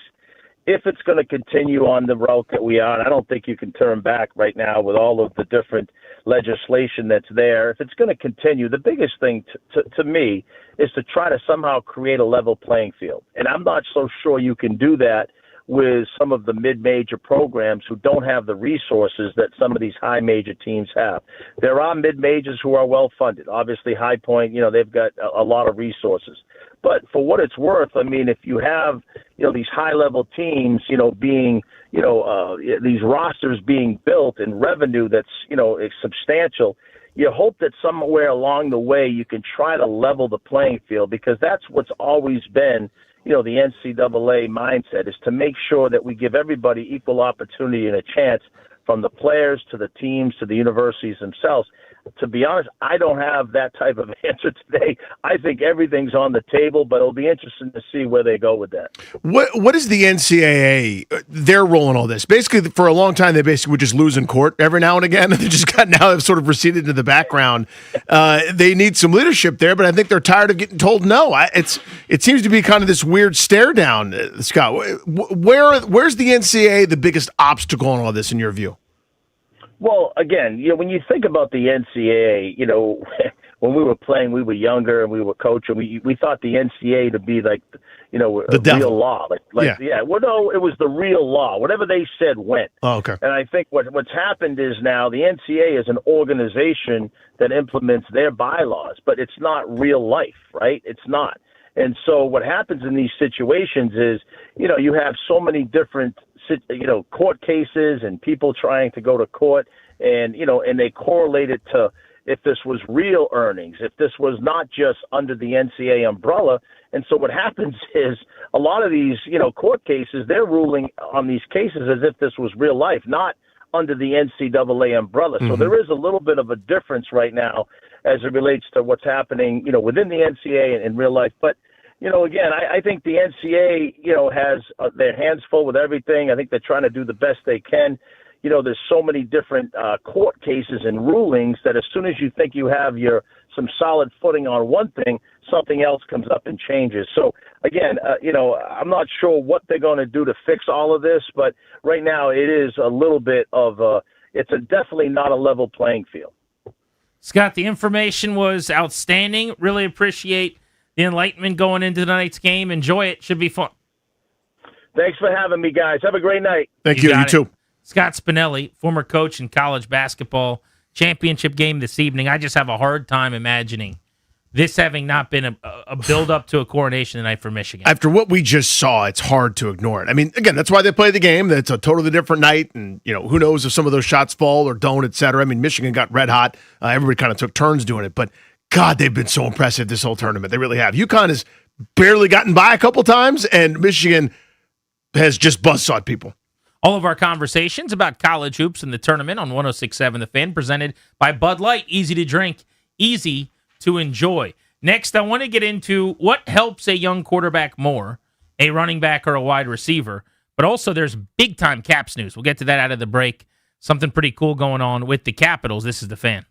Speaker 6: if it's going to continue on the route that we are, I don't think you can turn back right now with all of the different legislation that's there. If it's going to continue, the biggest thing to me is to try to somehow create a level playing field. And I'm not so sure you can do that with some of the mid-major programs who don't have the resources that some of these high-major teams have. There are mid-majors who are well-funded. Obviously, High Point, they've got a lot of resources. But for what it's worth, I mean, if you have, these high-level teams, being, these rosters being built and revenue that's, is substantial, you hope that somewhere along the way you can try to level the playing field, because that's what's always been, the NCAA mindset, is to make sure that we give everybody equal opportunity and a chance, from the players to the teams to the universities themselves. To be honest, I don't have that type of answer today. I think everything's on the table, but it'll be interesting to see where they go with that.
Speaker 3: What is the NCAA, their role in all this? Basically, for a long time, they basically would just lose in court every now and again. They just have sort of receded into the background. They need some leadership there, but I think they're tired of getting told no. It seems to be kind of this weird stare down, Scott. Where's the NCAA the biggest obstacle in all this, in your view?
Speaker 6: Well, again, when you think about the NCAA, when we were playing, we were younger and we were coaching. We thought the NCAA to be like, the real law. Yeah. Well, no, it was the real law. Whatever they said went.
Speaker 3: Oh, okay.
Speaker 6: And I think what's happened is now the NCAA is an organization that implements their bylaws, but it's not real life, right? It's not. And so what happens in these situations is, you have so many different, court cases and people trying to go to court, and, and they correlate it to if this was real earnings, if this was not just under the NCAA umbrella. And so what happens is a lot of these, court cases, they're ruling on these cases as if this was real life, not under the NCAA umbrella. So there is a little bit of a difference right now as it relates to what's happening, within the NCAA and in real life. But, again, I think the NCAA, has their hands full with everything. I think they're trying to do the best they can. There's so many different court cases and rulings that as soon as you think you have some solid footing on one thing, something else comes up and changes. So, again, I'm not sure what they're going to do to fix all of this, but right now it is a little bit of it's definitely not a level playing field.
Speaker 2: Scott, the information was outstanding. Really appreciate the enlightenment going into tonight's game. Enjoy it. Should be fun.
Speaker 6: Thanks for having me, guys. Have a great night.
Speaker 3: Thank you. You too.
Speaker 2: Scott Spinelli, former coach in college basketball, championship game this evening. I just have a hard time imagining this having not been a build-up to a coronation tonight for Michigan.
Speaker 3: After what we just saw, it's hard to ignore it. I mean, again, that's why they play the game. It's a totally different night, and who knows if some of those shots fall or don't, et cetera. I mean, Michigan got red hot. Everybody kind of took turns doing it, but God, they've been so impressive this whole tournament. They really have. UConn has barely gotten by a couple times, and Michigan has just buzzsawed people.
Speaker 2: All of our conversations about college hoops and the tournament on 106.7 The Fan, presented by Bud Light. Easy to drink, easy to enjoy. Next, I want to get into what helps a young quarterback more, a running back or a wide receiver. But also there's big-time Caps news. We'll get to that out of the break. Something pretty cool going on with the Capitals. This is The Fan.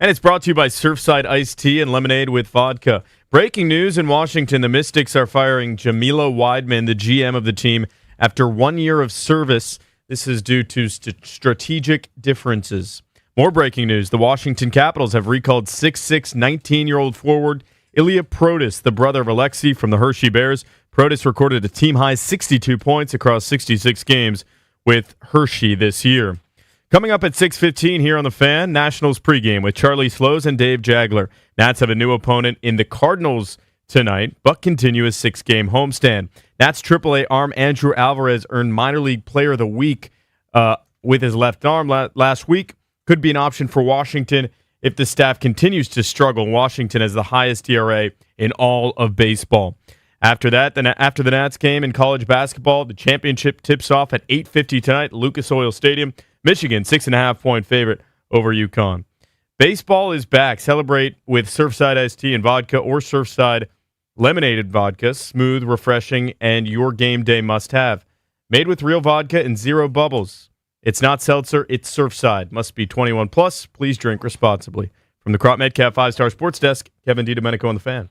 Speaker 5: And it's brought to you by Surfside Iced Tea and Lemonade with Vodka. Breaking news in Washington, the Mystics are firing Jamila Weidman, the GM of the team, after 1 year of service. This is due to strategic differences. More breaking news. The Washington Capitals have recalled 6'6", 19-year-old forward Ilya Protas, the brother of Alexei from the Hershey Bears. Protas recorded a team-high 62 points across 66 games with Hershey this year. Coming up at 6:15 here on The Fan, Nationals pregame with Charlie Slows and Dave Jagler. Nats have a new opponent in the Cardinals tonight, but continue a 6-game homestand. Nats AAA arm Andrew Alvarez earned Minor League Player of the Week with his left arm last week. Could be an option for Washington if the staff continues to struggle. Washington has the highest ERA in all of baseball. After the Nats game in college basketball, the championship tips off at 8:50 tonight at Lucas Oil Stadium. Michigan, 6.5-point favorite over UConn. Baseball is back. Celebrate with Surfside Iced Tea and Vodka or Surfside Lemonade Vodka. Smooth, refreshing, and your game day must-have. Made with real vodka and zero bubbles. It's not seltzer, it's Surfside. Must be 21 plus. Please drink responsibly. From the Crop Metcalf 5-Star Sports Desk, Kevin DiDomenico on The Fan.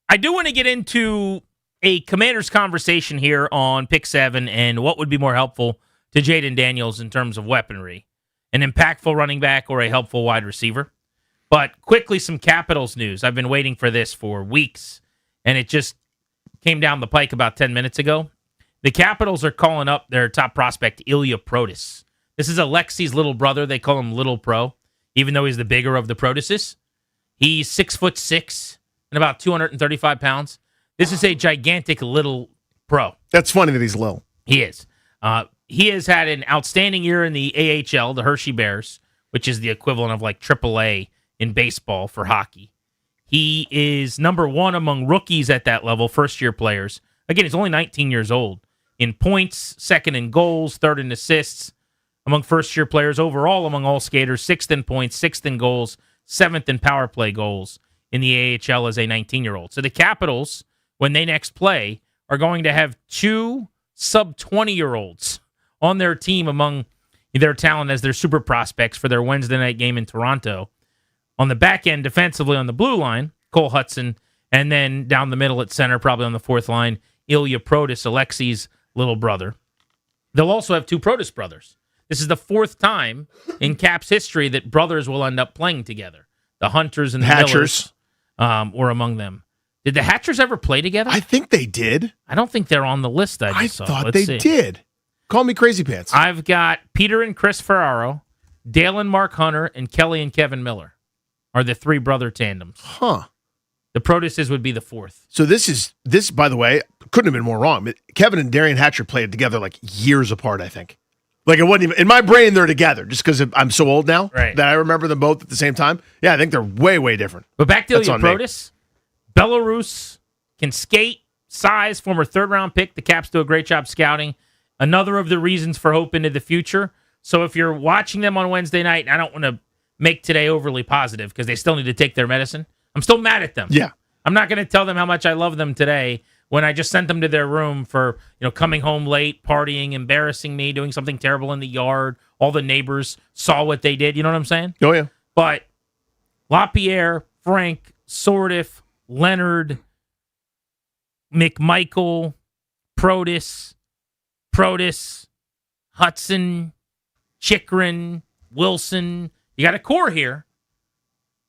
Speaker 2: I do want to get into a Commanders conversation here on Pick 7 and what would be more helpful to Jaden Daniels in terms of weaponry, an impactful running back or a helpful wide receiver. But quickly, some Capitals news. I've been waiting for this for weeks, and it just came down the pike about 10 minutes ago. The Capitals are calling up their top prospect, Ilya Protas. This is Alexei's little brother. They call him Little Pro, even though he's the bigger of the Protases. He's 6'6" and about 235 pounds. This is a gigantic little pro.
Speaker 3: That's funny that he's low.
Speaker 2: He is. He has had an outstanding year in the AHL, the Hershey Bears, which is the equivalent of like AAA in baseball for hockey. He is number one among rookies at that level, first-year players. Again, he's only 19 years old. In points, second in goals, third in assists among first-year players. Overall, among all skaters, sixth in points, sixth in goals, seventh in power play goals in the AHL as a 19-year-old. So the Capitals, when they next play, are going to have two sub-20-year-olds on their team among their talent as their super prospects for their Wednesday night game in Toronto. On the back end, defensively on the blue line, Cole Hudson, and then down the middle at center, probably on the fourth line, Ilya Protas, Alexei's little brother. They'll also have two Protas brothers. This is the fourth time in Caps history that brothers will end up playing together. The Hunters and the
Speaker 3: Hatchers
Speaker 2: Millers were among them. Did the Hatchers ever play together?
Speaker 3: I think they did.
Speaker 2: I don't think they're on the list I just saw.
Speaker 3: Thought
Speaker 2: Let's
Speaker 3: they
Speaker 2: see.
Speaker 3: did. Call me crazy pants.
Speaker 2: I've got Peter and Chris Ferraro, Dale and Mark Hunter, and Kelly and Kevin Miller are the three brother tandems.
Speaker 3: Huh.
Speaker 2: The Protases would be the fourth.
Speaker 3: So this, by the way, couldn't have been more wrong. Kevin and Darian Hatcher played together like years apart, I think. Like it wasn't even, in my brain, they're together just because I'm so old now
Speaker 2: right,
Speaker 3: that I remember them both at the same time. Yeah, I think they're way, way different.
Speaker 2: But back to Ilya Protas, Belarus, can skate, size, former third-round pick. The Caps do a great job scouting. Another of the reasons for hope into the future. So if you're watching them on Wednesday night, I don't want to make today overly positive because they still need to take their medicine. I'm still mad at them.
Speaker 3: Yeah.
Speaker 2: I'm not going to tell them how much I love them today when I just sent them to their room for, coming home late, partying, embarrassing me, doing something terrible in the yard. All the neighbors saw what they did. You know what I'm saying?
Speaker 3: Oh, yeah.
Speaker 2: But LaPierre, Frank, Sordiff, Leonard, McMichael, Protas, Hudson, Chikrin, Wilson. You got a core here.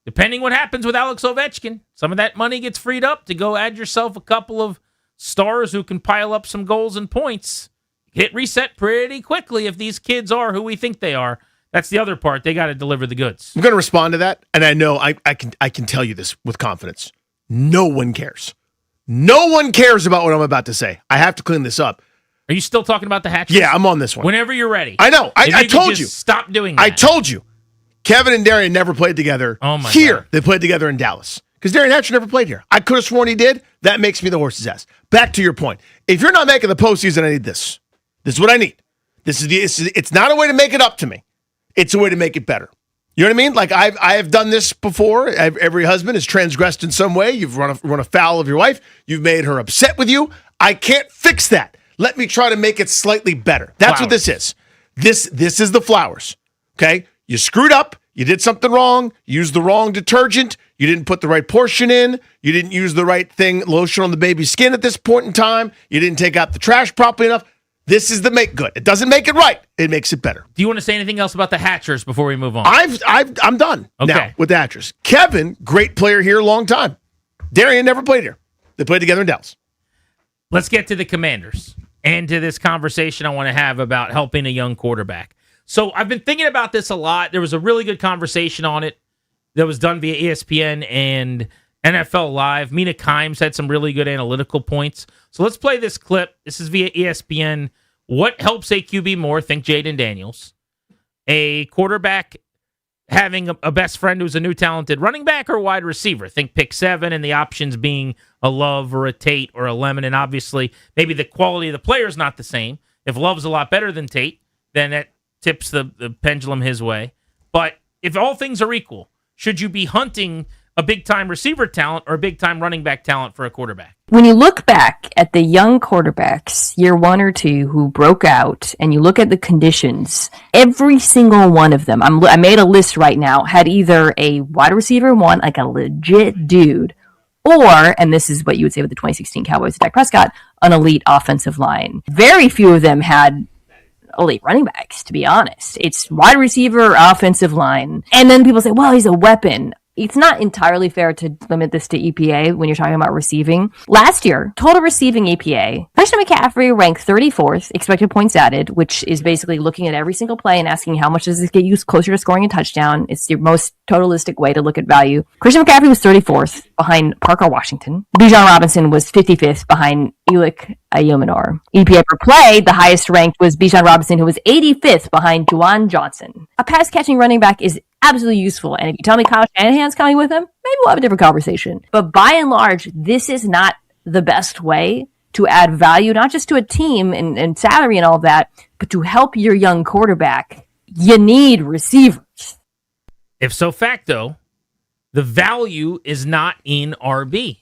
Speaker 2: Depending what happens with Alex Ovechkin, some of that money gets freed up to go add yourself a couple of stars who can pile up some goals and points. Hit reset pretty quickly if these kids are who we think they are. That's the other part. They got to deliver the goods.
Speaker 3: I'm going to respond to that, and I know I can tell you this with confidence. No one cares. No one cares about what I'm about to say. I have to clean this up.
Speaker 2: Are you still talking about the Hatchers?
Speaker 3: Yeah, I'm on this one.
Speaker 2: Whenever you're ready.
Speaker 3: I know. I told you.
Speaker 2: Stop doing that.
Speaker 3: I told you. Kevin and Darian never played together here. God. They played together in Dallas. Because Darian Hatcher never played here. I could have sworn he did. That makes me the horse's ass. Back to your point. If you're not making the postseason, I need this. This is what I need. It's not a way to make it up to me. it's a way to make it better. You know what I mean? Like I have done this before. Every husband has transgressed in some way. You've run afoul of your wife. You've made her upset with you. I can't fix that. Let me try to make it slightly better. That's what this is. This is the flowers. Okay? You screwed up. You did something wrong. You used the wrong detergent. You didn't put the right portion in. You didn't use the right lotion on the baby's skin at this point in time. You didn't take out the trash properly enough. This is the make good. It doesn't make it right. It makes it better.
Speaker 2: Do you want to say anything else about the Hatchers before we move on?
Speaker 3: I'm done now with the Hatchers. Kevin, great player here, long time. Darian never played here. They played together in Dallas.
Speaker 2: Let's get to the Commanders and to this conversation I want to have about helping a young quarterback. So I've been thinking about this a lot. There was a really good conversation on it that was done via ESPN and NFL Live. Mina Kimes had some really good analytical points. So let's play this clip. This is via ESPN. What helps a QB more? Think Jaden Daniels. A quarterback having a best friend who's a new talented running back or wide receiver. Think pick 7 and the options being a Love or a Tate or a Lemon. And obviously, maybe the quality of the player is not the same. If Love's a lot better than Tate, then that tips the pendulum his way. But if all things are equal, should you be hunting a big-time receiver talent or a big-time running back talent for a quarterback?
Speaker 7: When you look back at the young quarterbacks, year 1 or 2, who broke out, and you look at the conditions, every single one of them, I made a list right now, had either a wide receiver 1, like a legit dude, or, and this is what you would say with the 2016 Cowboys, Dak Prescott, an elite offensive line. Very few of them had elite running backs, to be honest. It's wide receiver, offensive line. And then people say, well, he's a weapon. It's not entirely fair to limit this to EPA when you're talking about receiving. Last year, total receiving EPA, Christian McCaffrey ranked 34th, expected points added, which is basically looking at every single play and asking how much does this get you closer to scoring a touchdown. It's your most totalistic way to look at value. Christian McCaffrey was 34th behind Parker Washington. Bijan Robinson was 55th behind Ulick Ayumanor. EPA per play, the highest ranked was Bijan Robinson, who was 85th behind Juwan Johnson. A pass-catching running back is absolutely useful. And if you tell me Kyle Shanahan's coming with him, maybe we'll have a different conversation. But by and large, this is not the best way to add value, not just to a team and salary and all of that, but to help your young quarterback. You need receivers.
Speaker 2: If so facto, the value is not in RB.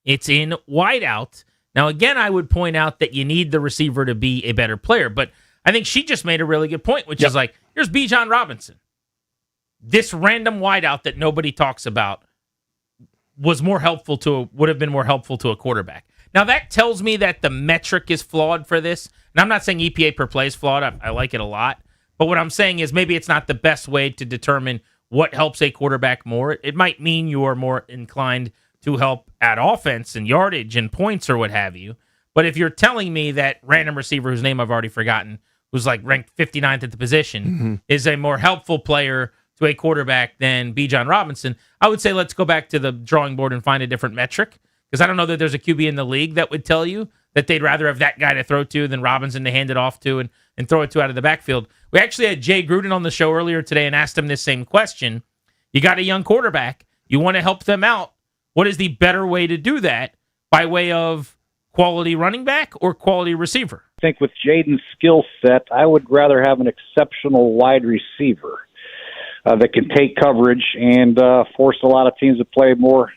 Speaker 2: It's in wideout. Now, again, I would point out that you need the receiver to be a better player, but I think she just made a really good point, which is like, here's Bijan Robinson. This random wideout that nobody talks about would have been more helpful to a quarterback. Now, that tells me that the metric is flawed for this. And I'm not saying EPA per play is flawed. I like it a lot. But what I'm saying is maybe it's not the best way to determine what helps a quarterback more. It might mean you are more inclined to help add offense and yardage and points or what have you. But if you're telling me that random receiver whose name I've already forgotten, who's like ranked 59th at the position, is a more helpful player to a quarterback than Bijan Robinson, I would say let's go back to the drawing board and find a different metric, because I don't know that there's a QB in the league that would tell you that they'd rather have that guy to throw to than Robinson to hand it off to and throw it to out of the backfield. We actually had Jay Gruden on the show earlier today and asked him this same question. You got a young quarterback. You want to help them out. What is the better way to do that by way of quality running back or quality receiver?
Speaker 8: I think with Jaden's skill set, I would rather have an exceptional wide receiver that can take coverage and force a lot of teams to play more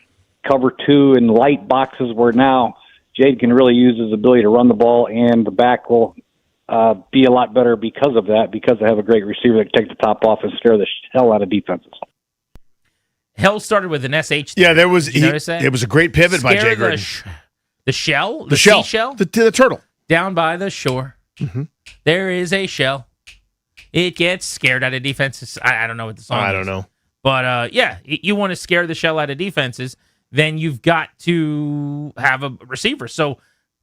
Speaker 8: cover 2 and light boxes, where now Jade can really use his ability to run the ball, and the back will be a lot better because of that, because they have a great receiver that can take the top off and scare the hell out of defenses.
Speaker 2: Hell started with an SH.
Speaker 3: Yeah, there was.
Speaker 2: Did you notice that?
Speaker 3: It was a great pivot by Jay Gruden.
Speaker 2: The shell?
Speaker 3: The shell.
Speaker 2: Seashell?
Speaker 3: The turtle.
Speaker 2: Down by the shore. Mm-hmm. There is a shell. It gets scared out of defenses. I don't know what the song is.
Speaker 3: I don't know.
Speaker 2: But, yeah, you want to scare the shell out of defenses, then you've got to have a receiver. So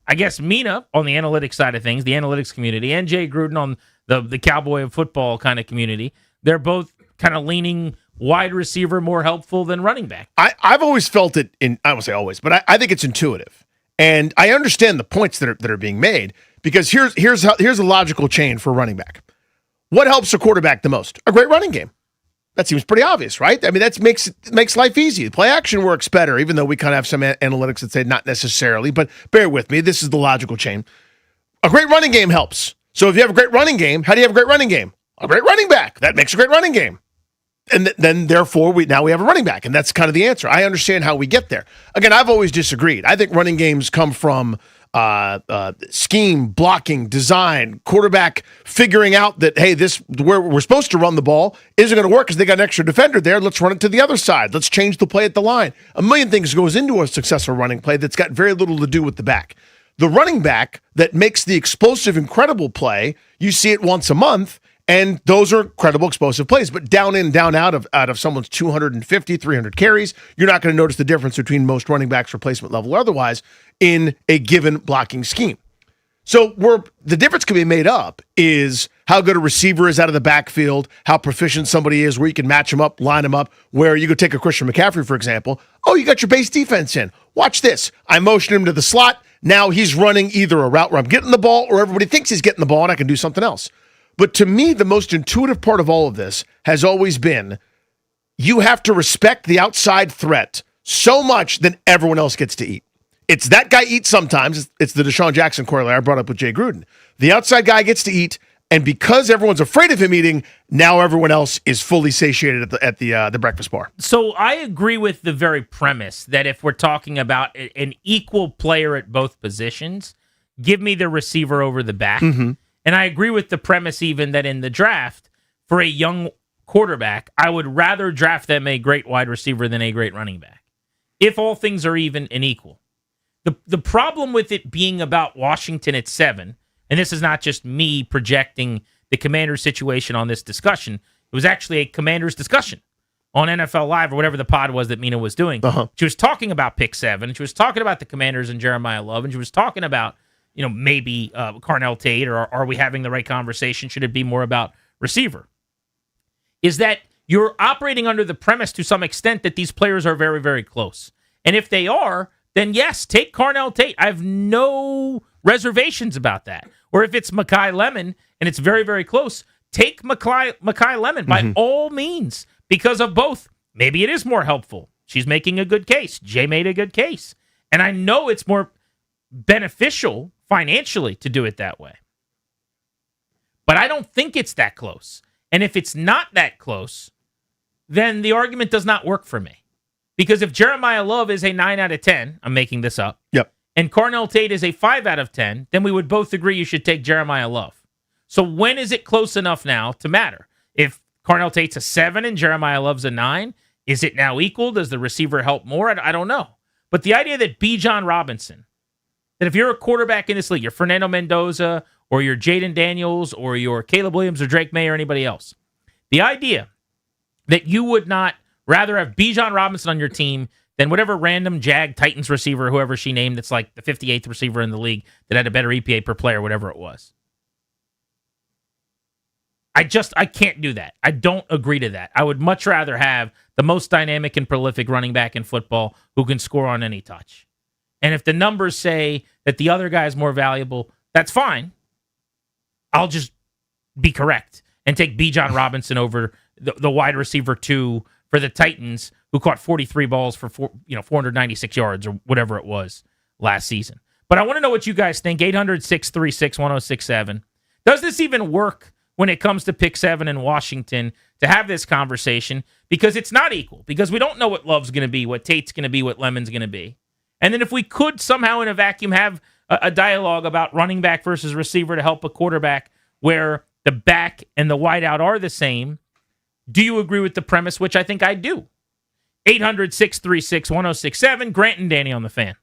Speaker 2: I guess Mina on the analytics side of things, the analytics community, and Jay Gruden on the cowboy of football kind of community, they're both kind of leaning wide receiver more helpful than running back.
Speaker 3: I've always felt it I won't say always, but I think it's intuitive. And I understand the points that are being made, because here's a logical chain for running back. What helps a quarterback the most? A great running game. That seems pretty obvious, right? I mean, that makes life easy. Play action works better, even though we kind of have some analytics that say not necessarily, but bear with me. This is the logical chain. A great running game helps. So if you have a great running game, how do you have a great running game? a great running back. That makes a great running game. And then, therefore, we have a running back, and that's kind of the answer. I understand how we get there. Again, I've always disagreed. I think running games come from scheme, blocking, design, quarterback figuring out that, hey, this where we're supposed to run the ball isn't going to work because they got an extra defender there. Let's run it to the other side. Let's change the play at the line. A million things goes into a successful running play that's got very little to do with the back. The running back that makes the explosive, incredible play, you see it once a month, and those are incredible, explosive plays. But down in, down out of someone's 250, 300 carries, you're not going to notice the difference between most running backs, replacement level or otherwise, in a given blocking scheme. So where the difference can be made up is how good a receiver is out of the backfield, how proficient somebody is, where you can match them up, line them up, where you could take a Christian McCaffrey, for example. Oh, you got your base defense in. Watch this. I motion him to the slot. Now he's running either a route where I'm getting the ball or everybody thinks he's getting the ball and I can do something else. But to me, the most intuitive part of all of this has always been you have to respect the outside threat so much that everyone else gets to eat. It's that guy eats sometimes. It's the Deshaun Jackson corollary I brought up with Jay Gruden. The outside guy gets to eat, and because everyone's afraid of him eating, now everyone else is fully satiated at the breakfast bar.
Speaker 2: So I agree with the very premise that if we're talking about an equal player at both positions, give me the receiver over the back. Mm-hmm. And I agree with the premise even that in the draft, for a young quarterback, I would rather draft them a great wide receiver than a great running back, if all things are even and equal. The problem with it being about Washington at 7, and this is not just me projecting the Commanders situation on this discussion, it was actually a Commanders discussion on NFL Live or whatever the pod was that Mina was doing. Uh-huh. She was talking about pick 7, and she was talking about the Commanders and Jeremiah Love, and she was talking about maybe Carnell Tate, or are we having the right conversation? Should it be more about receiver? Is that you're operating under the premise to some extent that these players are very, very close. And if they are, then yes, take Carnell Tate. I have no reservations about that. Or if it's Makai Lemon and it's very, very close, take Makai Lemon by all means because of both. Maybe it is more helpful. She's making a good case. Jay made a good case. And I know it's more beneficial financially to do it that way. But I don't think it's that close. And if it's not that close, then the argument does not work for me. Because if Jeremiah Love is a 9 out of 10, I'm making this up, and Carnell Tate is a 5 out of 10, then we would both agree you should take Jeremiah Love. So when is it close enough now to matter? If Carnell Tate's a 7 and Jeremiah Love's a 9, is it now equal? Does the receiver help more? I don't know. But the idea that Bijan Robinson, that if you're a quarterback in this league, you're Fernando Mendoza or you're Jaden Daniels or you're Caleb Williams or Drake May or anybody else, the idea that you would not rather have Bijan Robinson on your team than whatever random Jag Titans receiver, whoever she named, that's like the 58th receiver in the league that had a better EPA per play or whatever it was. I can't do that. I don't agree to that. I would much rather have the most dynamic and prolific running back in football who can score on any touch. And if the numbers say that the other guy is more valuable, that's fine. I'll just be correct and take Bijan Robinson over the wide receiver 2 for the Titans, who caught 43 balls for 496 yards or whatever it was last season. But I want to know what you guys think. 800-636-1067. Does this even work when it comes to pick 7 in Washington to have this conversation? Because it's not equal. Because we don't know what Love's going to be, what Tate's going to be, what Lemon's going to be. And then if we could somehow in a vacuum have a dialogue about running back versus receiver to help a quarterback where the back and the wideout are the same, do you agree with the premise, which I think I do? 800-636-1067. Grant and Danny on the Fan.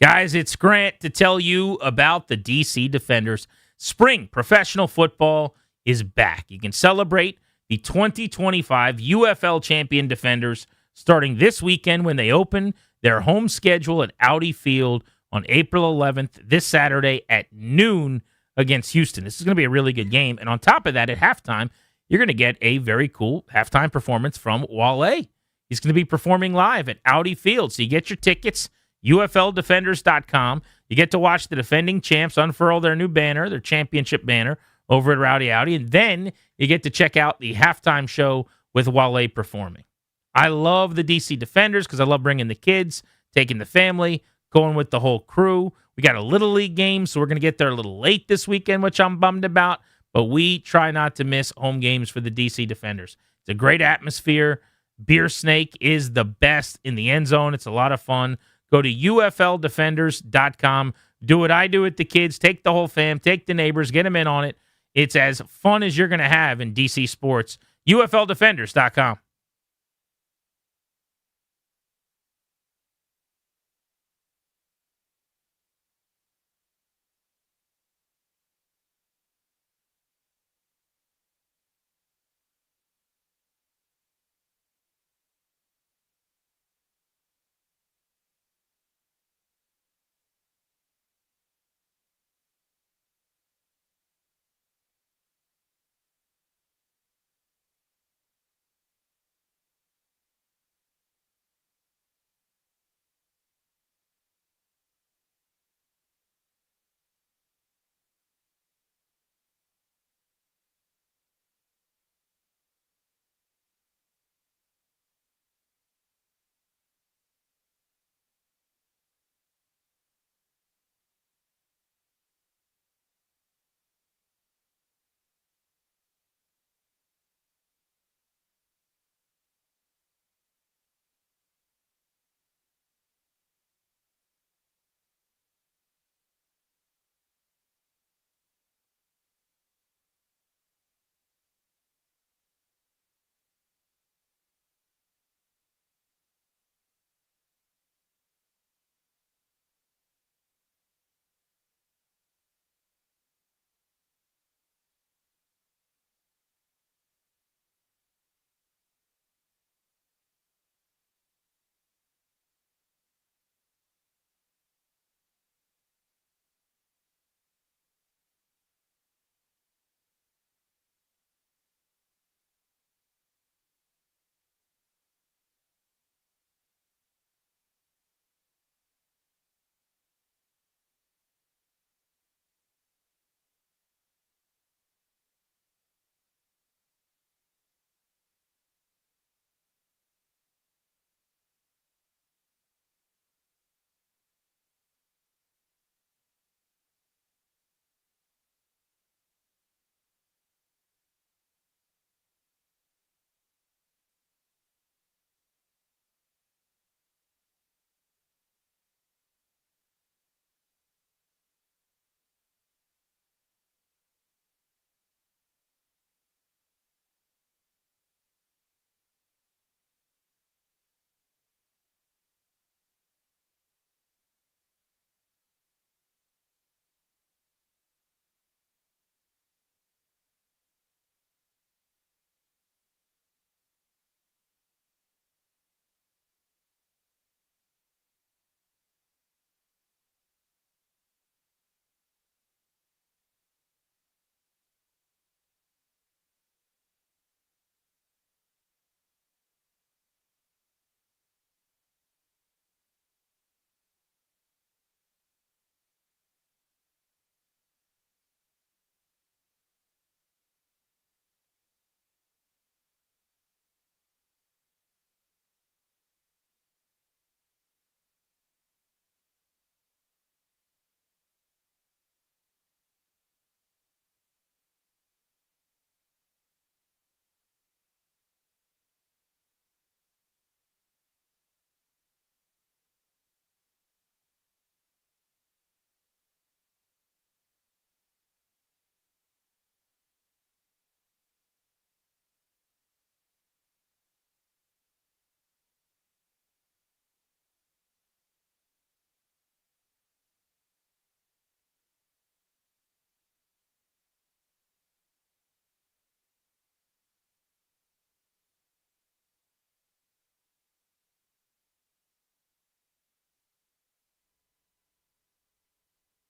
Speaker 2: Guys, it's Grant to tell you about the DC Defenders. Spring professional football is back. You can celebrate the 2025 UFL champion Defenders starting this weekend when they open their home schedule at Audi Field on April 11th, this Saturday at noon against Houston. This is going to be a really good game. And on top of that, at halftime, you're going to get a very cool halftime performance from Wale. He's going to be performing live at Audi Field. So you get your tickets, UFLDefenders.com. You get to watch the defending champs unfurl their new banner, their championship banner, over at Rowdy Audi. And then you get to check out the halftime show with Wale performing. I love the DC Defenders because I love bringing the kids, taking the family, going with the whole crew. We got a Little League game, so we're going to get there a little late this weekend, which I'm bummed about. But we try not to miss home games for the DC Defenders. It's a great atmosphere. Beer Snake is the best in the end zone. It's a lot of fun. Go to UFLDefenders.com. Do what I do with the kids. Take the whole fam. Take the neighbors. Get them in on it. It's as fun as you're going to have in DC sports. UFLDefenders.com.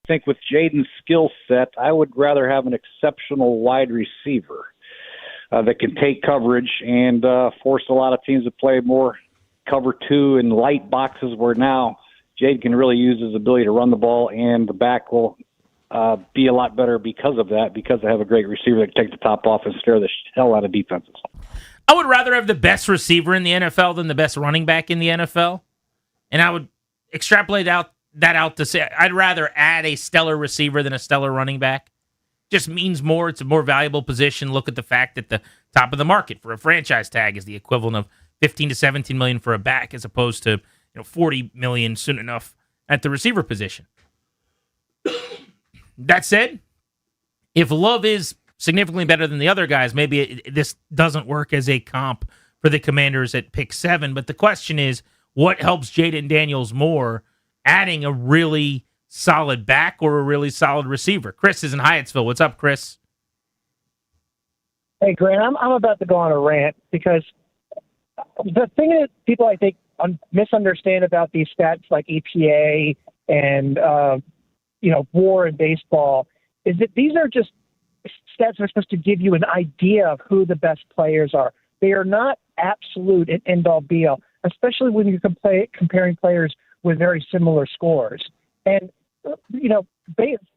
Speaker 8: I think with Jaden's skill set, I would rather have an exceptional wide receiver that can take coverage and force a lot of teams to play more cover two and light boxes, where now Jaden can really use his ability to run the ball, and the back will be a lot better because of that, because they have a great receiver that can take the top off and scare the hell out of defenses.
Speaker 2: I would rather have the best receiver in the NFL than the best running back in the NFL. And I would extrapolate that out to say I'd rather add a stellar receiver than a stellar running back. Just means more. It's a more valuable position. Look at the fact that the top of the market for a franchise tag is the equivalent of 15 to 17 million for a back, as opposed to 40 million soon enough at the receiver position. That said, if Love is significantly better than the other guys, maybe this doesn't work as a comp for the Commanders at pick 7. But the question is, what helps Jaden Daniels more, adding a really solid back or a really solid receiver? Chris is in Hyattsville. What's up, Chris?
Speaker 9: Hey, Grant, I'm about to go on a rant because the thing that people, I think, misunderstand about these stats like EPA and, WAR in baseball is that these are just stats that are supposed to give you an idea of who the best players are. They are not absolute and end-all be-all, especially when you're comparing players with very similar scores. And,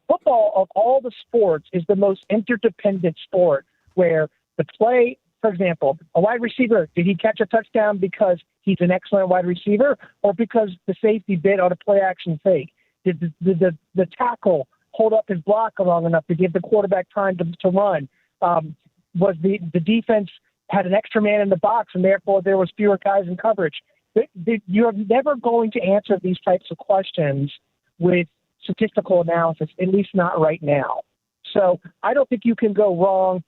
Speaker 9: football of all the sports is the most interdependent sport where the play, for example, a wide receiver, did he catch a touchdown because he's an excellent wide receiver or because the safety bit on a play-action fake? Did the tackle hold up his block long enough to give the quarterback time to run? Was the defense had an extra man in the box and therefore there was fewer guys in coverage? You're never going to answer these types of questions with statistical analysis, at least not right now. So I don't think you can go wrong.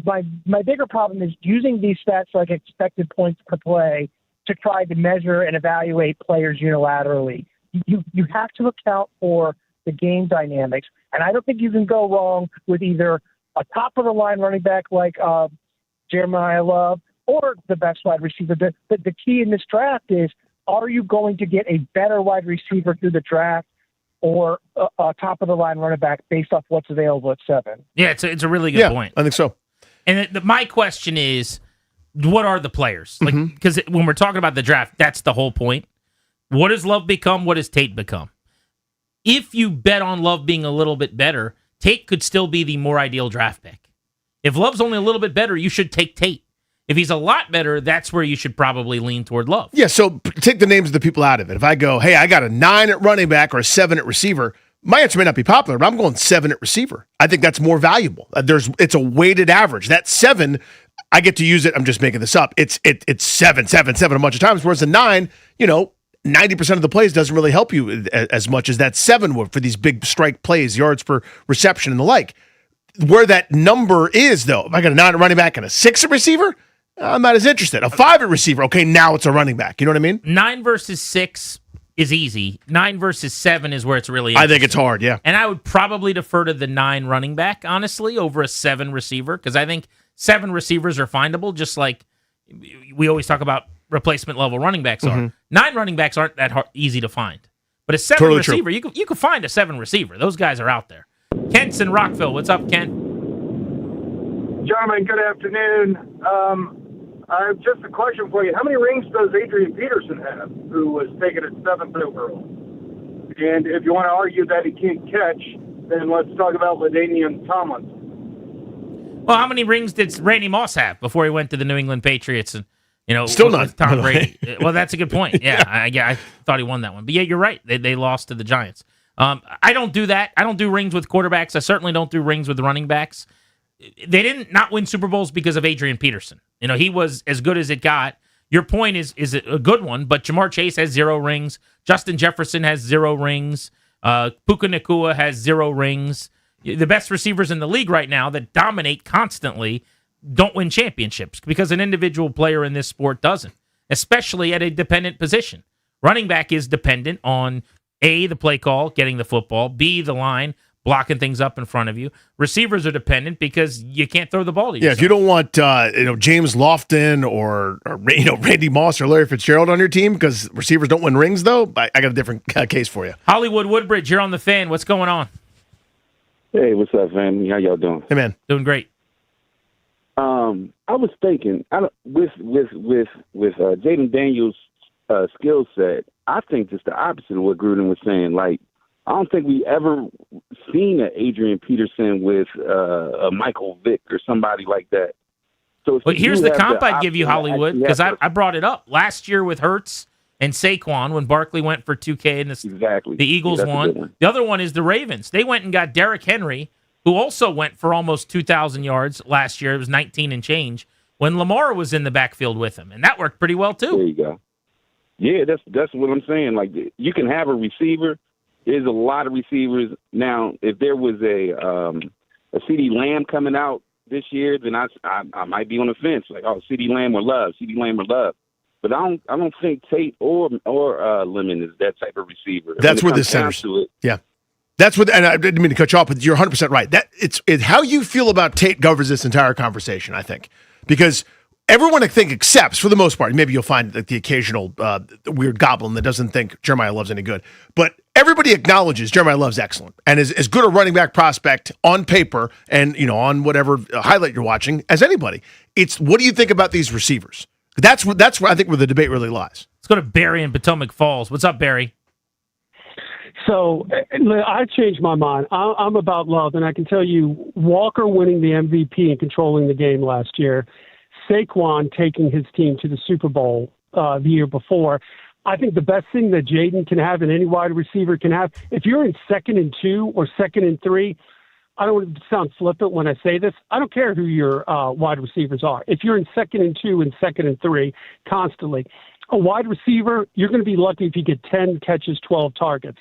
Speaker 9: My bigger problem is using these stats like expected points per play to try to measure and evaluate players unilaterally. You have to account for the game dynamics, and I don't think you can go wrong with either a top-of-the-line running back like Jeremiah Love or the best wide receiver. The key in this draft is, are you going to get a better wide receiver through the draft or a top-of-the-line running back based off what's available at 7?
Speaker 2: Yeah, it's a really good point.
Speaker 3: I think so.
Speaker 2: And my question is, what are the players? Because when we're talking about the draft, that's the whole point. What does Love become? What does Tate become? If you bet on Love being a little bit better, Tate could still be the more ideal draft pick. If Love's only a little bit better, you should take Tate. If he's a lot better, that's where you should probably lean toward Love.
Speaker 3: Yeah, so take the names of the people out of it. If I go, hey, I got a 9 at running back or a 7 at receiver, my answer may not be popular, but I'm going 7 at receiver. I think that's more valuable. It's a weighted average. That 7, I get to use it. I'm just making this up. It's 7, 7, 7 a bunch of times, whereas the 9, 90% of the plays doesn't really help you as much as that 7 would for these big strike plays, yards per reception and the like. Where that number is, though, if I got a 9 at running back and a 6 at receiver, I'm not as interested. A 5 at receiver, okay, now it's a running back. You know what I mean?
Speaker 2: 9 versus 6 is easy. 9 versus 7 is where it's really interesting.
Speaker 3: I think it's hard, yeah.
Speaker 2: And I would probably defer to the 9 running back, honestly, over a 7 receiver, because I think 7 receivers are findable, just like we always talk about replacement level running backs are. 9 running backs aren't that easy to find. But a 7 receiver, you can find a 7 receiver. Those guys are out there. Kent's in Rockville. What's up, Kent?
Speaker 10: Gentlemen, good afternoon. Just a question for you. How many rings does Adrian Peterson have, who was taken at 7th overall? And if you want to argue that he can't catch, then let's talk about LaDainian Tomlinson.
Speaker 2: Well, how many rings did Randy Moss have before he went to the New England Patriots? And
Speaker 3: still not
Speaker 2: Tom Brady. Well, that's a good point. Yeah, I thought he won that one. But yeah, you're right. They lost to the Giants. I don't do that. I don't do rings with quarterbacks. I certainly don't do rings with running backs. They didn't not win Super Bowls because of Adrian Peterson. He was as good as it got. Your point is a good one, but Jamar Chase has 0 rings. Justin Jefferson has 0 rings. Puka Nacua has 0 rings. The best receivers in the league right now that dominate constantly don't win championships because an individual player in this sport doesn't, especially at a dependent position. Running back is dependent on A, the play call, getting the football, B, the line, blocking things up in front of you. Receivers are dependent because you can't throw the ball to yourself.
Speaker 3: If you don't want James Lofton or Randy Moss or Larry Fitzgerald on your team because receivers don't win rings, though, I got a different case for you.
Speaker 2: Hollywood Woodbridge, you're on the Fan. What's going on?
Speaker 11: Hey, what's up, family? How y'all doing?
Speaker 3: Hey, man.
Speaker 2: Doing great.
Speaker 11: I was thinking, with Jaden Daniels' skill set, I think just the opposite of what Gruden was saying. Like, I don't think we ever seen an Adrian Peterson with a Michael Vick or somebody like that. So
Speaker 2: But here's the comp I'd give you, Hollywood, because I brought it up last year with Hurts and Saquon when Barkley went for 2K and the Eagles won. The other one is the Ravens. They went and got Derrick Henry, who also went for almost 2,000 yards last year. It was 19 and change when Lamar was in the backfield with him, and that worked pretty well too.
Speaker 11: There you go. Yeah, that's what I'm saying. Like, you can have a receiver. There's a lot of receivers now. If there was a CeeDee Lamb coming out this year, then I might be on the fence. Like, CeeDee Lamb or Love, CeeDee Lamb or Love. But I don't think Tate or Lemon is that type of receiver.
Speaker 3: That's where the centers. Yeah. That's what, and I didn't mean to cut you off, but you're 100% right. It's how you feel about Tate governs this entire conversation, I think, because everyone, I think, accepts for the most part. Maybe you'll find like the occasional weird goblin that doesn't think Jeremiah Love's any good, but everybody acknowledges Jeremiah Love's excellent and is as good a running back prospect on paper and on whatever highlight you're watching as anybody. It's what do you think about these receivers? That's where I think where the debate really lies.
Speaker 2: Let's go to Barry in Potomac Falls. What's up, Barry?
Speaker 12: So I changed my mind. I'm about Love, and I can tell you Walker winning the MVP and controlling the game last year, Saquon taking his team to the Super Bowl the year before. I think the best thing that Jaden can have and any wide receiver can have, if you're in 2nd and 2 or 2nd and 3, I don't want to sound flippant when I say this. I don't care who your wide receivers are. If you're in 2nd and 2 and 2nd and 3 constantly, a wide receiver, you're going to be lucky if you get 10 catches, 12 targets.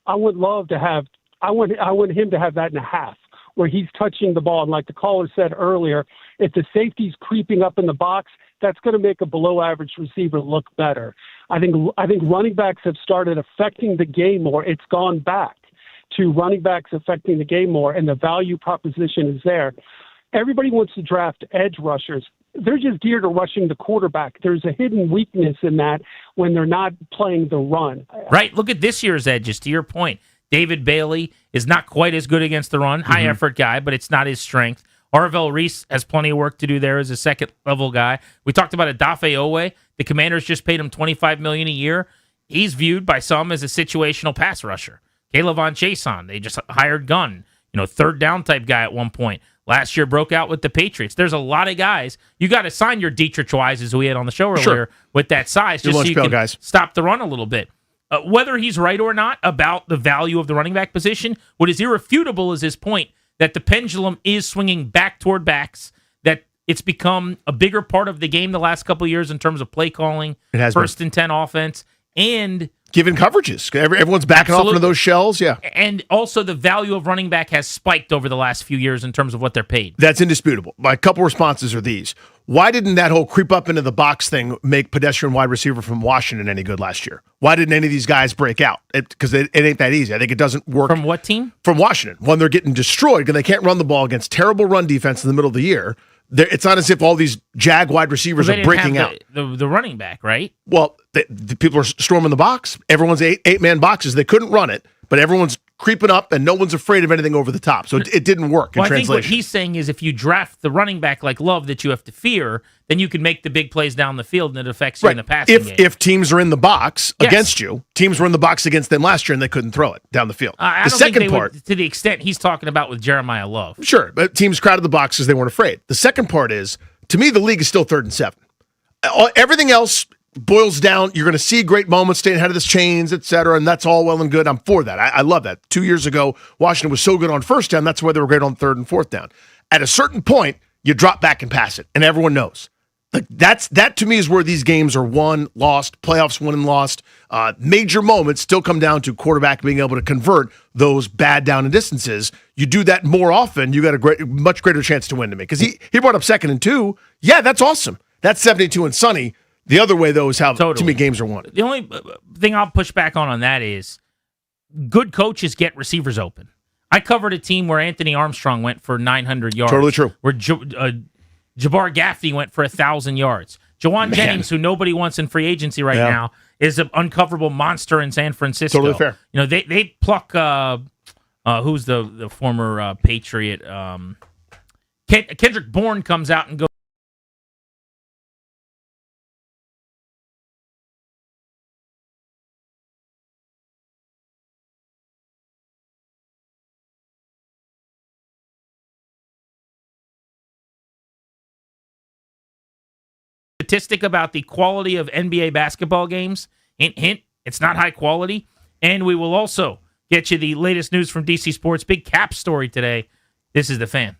Speaker 12: I would love to have. I want him to have that in a half, where he's touching the ball. And like the caller said earlier, if the safety's creeping up in the box, that's going to make a below-average receiver look better. I think running backs have started affecting the game more. It's gone back to running backs affecting the game more, and the value proposition is there. Everybody wants to draft edge rushers. They're just geared to rushing the quarterback. There's a hidden weakness in that when they're not playing the run.
Speaker 2: Right. Look at this year's edges, to your point. David Bailey is not quite as good against the run. High-effort guy, but it's not his strength. Arvell Reese has plenty of work to do there as a second-level guy. We talked about Odafe Owe. The Commanders just paid him $25 million a year. He's viewed by some as a situational pass rusher. Caleb Von Chason, they just hired Gunn, third down type guy at one point. Last year broke out with the Patriots. There's a lot of guys. You got to sign your Dietrich Wises, we had on the show earlier, with that size, just so you can stop the run a little bit. Whether he's right or not about the value of the running back position, what is irrefutable is his point that the pendulum is swinging back toward backs, that it's become a bigger part of the game the last couple of years in terms of play calling, first and 10 offense, and
Speaker 3: given coverages. Everyone's backing off into those shells, yeah.
Speaker 2: And also the value of running back has spiked over the last few years in terms of what they're paid.
Speaker 3: That's indisputable. My couple responses are these. Why didn't that whole creep up into the box thing make pedestrian wide receiver from Washington any good last year? Why didn't any of these guys break out? Because it ain't that easy. I think it doesn't work.
Speaker 2: From what team?
Speaker 3: From Washington. When they're getting destroyed because they can't run the ball against terrible run defense in the middle of the year. It's not as if all these Jag wide receivers are breaking out.
Speaker 2: The running back, right?
Speaker 3: Well, the people are storming the box. Everyone's eight-man boxes. They couldn't run it, but everyone's creeping up, and no one's afraid of anything over the top. So it didn't work in translation.
Speaker 2: I think what he's saying is if you draft the running back like Love that you have to fear, then you can make the big plays down the field, and it affects you in the passing game.
Speaker 3: If teams are in the box against you, teams were in the box against them last year, and they couldn't throw it down the field.
Speaker 2: I don't think they would, to the extent he's talking about with Jeremiah Love.
Speaker 3: Sure, but teams crowded the box because they weren't afraid. The second part is, to me, the league is still 3rd and 7. Everything else boils down. You're going to see great moments staying ahead of the chains, et cetera, and that's all well and good. I'm for that. I love that. 2 years ago, Washington was so good on first down. That's why they were great on 3rd and 4th down. At a certain point, you drop back and pass it, and everyone knows. Like that to me is where these games are won, lost, playoffs won and lost. Major moments still come down to quarterback being able to convert those bad down and distances. You do that more often, you got a much greater chance to win to me. Because he brought up 2nd and 2. Yeah, that's awesome. That's 72 and sunny. The other way, though, is how too many games are won.
Speaker 2: The only thing I'll push back on that is good coaches get receivers open. I covered a team where Anthony Armstrong went for 900 yards.
Speaker 3: Totally true.
Speaker 2: Where Jabbar Gaffney went for 1,000 yards. Jawan Jennings, who nobody wants in free agency right now, is an uncoverable monster in San Francisco.
Speaker 3: Totally fair.
Speaker 2: You know, they pluck who's the former Patriot? Kendrick Bourne comes out and goes. Statistic about the quality of NBA basketball games. Hint, hint, it's not high quality. And we will also get you the latest news from DC Sports. Big cap story today. This is The Fan.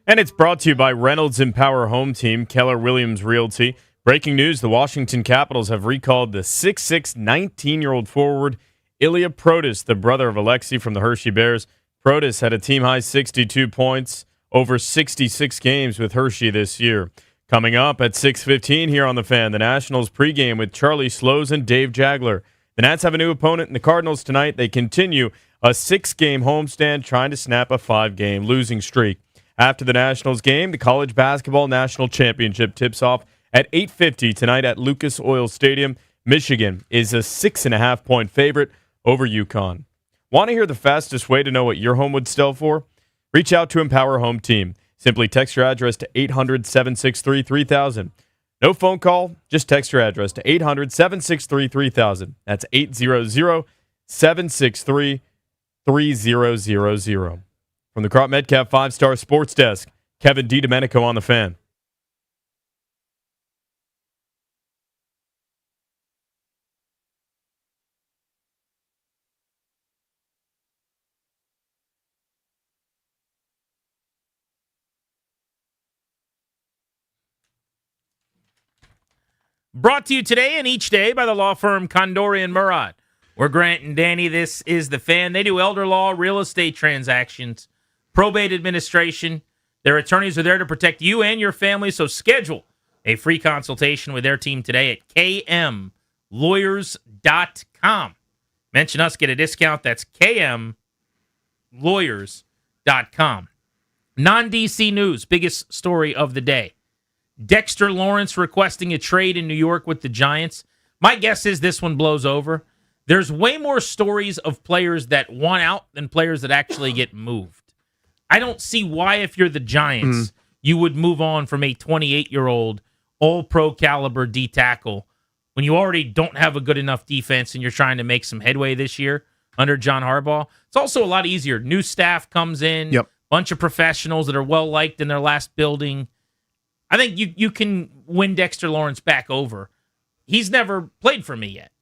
Speaker 5: And it's brought to you by Reynolds Empower Home Team, Keller Williams Realty. Breaking news, the Washington Capitals have recalled the 6'6", 19-year-old forward Ilya Protas, the brother of Alexei from the Hershey Bears. Protas had a team-high 62 points over 66 games with Hershey this year. Coming up at 6:15 here on The Fan, the Nationals pregame with Charlie Slows and Dave Jagler. The Nats have a new opponent in the Cardinals tonight. They continue a 6-game homestand trying to snap a 5-game losing streak. After the Nationals game, the College Basketball National Championship tips off at 8:50 tonight at Lucas Oil Stadium. Michigan is a 6.5-point favorite over UConn. Want to hear the fastest way to know what your home would sell for? Reach out to Empower Home Team. Simply text your address to 800-763-3000. No phone call, just text your address to 800-763-3000. That's 800-763-3000. From the Crop Metcalf 5-Star Sports Desk, Kevin DiDomenico on The Fan.
Speaker 2: Brought to you today and each day by the law firm Condori and Murad. We're Grant and Danny. This is The Fan. They do elder law, real estate transactions, probate administration. Their attorneys are there to protect you and your family, so schedule a free consultation with their team today at kmlawyers.com. Mention us, get a discount. That's kmlawyers.com. Non-DC news, biggest story of the day. Dexter Lawrence requesting a trade in New York with the Giants. My guess is this one blows over. There's way more stories of players that want out than players that actually get moved. I don't see why, if you're the Giants, you would move on from a 28-year-old all-pro caliber D tackle when you already don't have a good enough defense and you're trying to make some headway this year under John Harbaugh. It's also a lot easier. New staff comes in, bunch of professionals that are well-liked in their last building. I think you can win Dexter Lawrence back over. He's never played for me yet.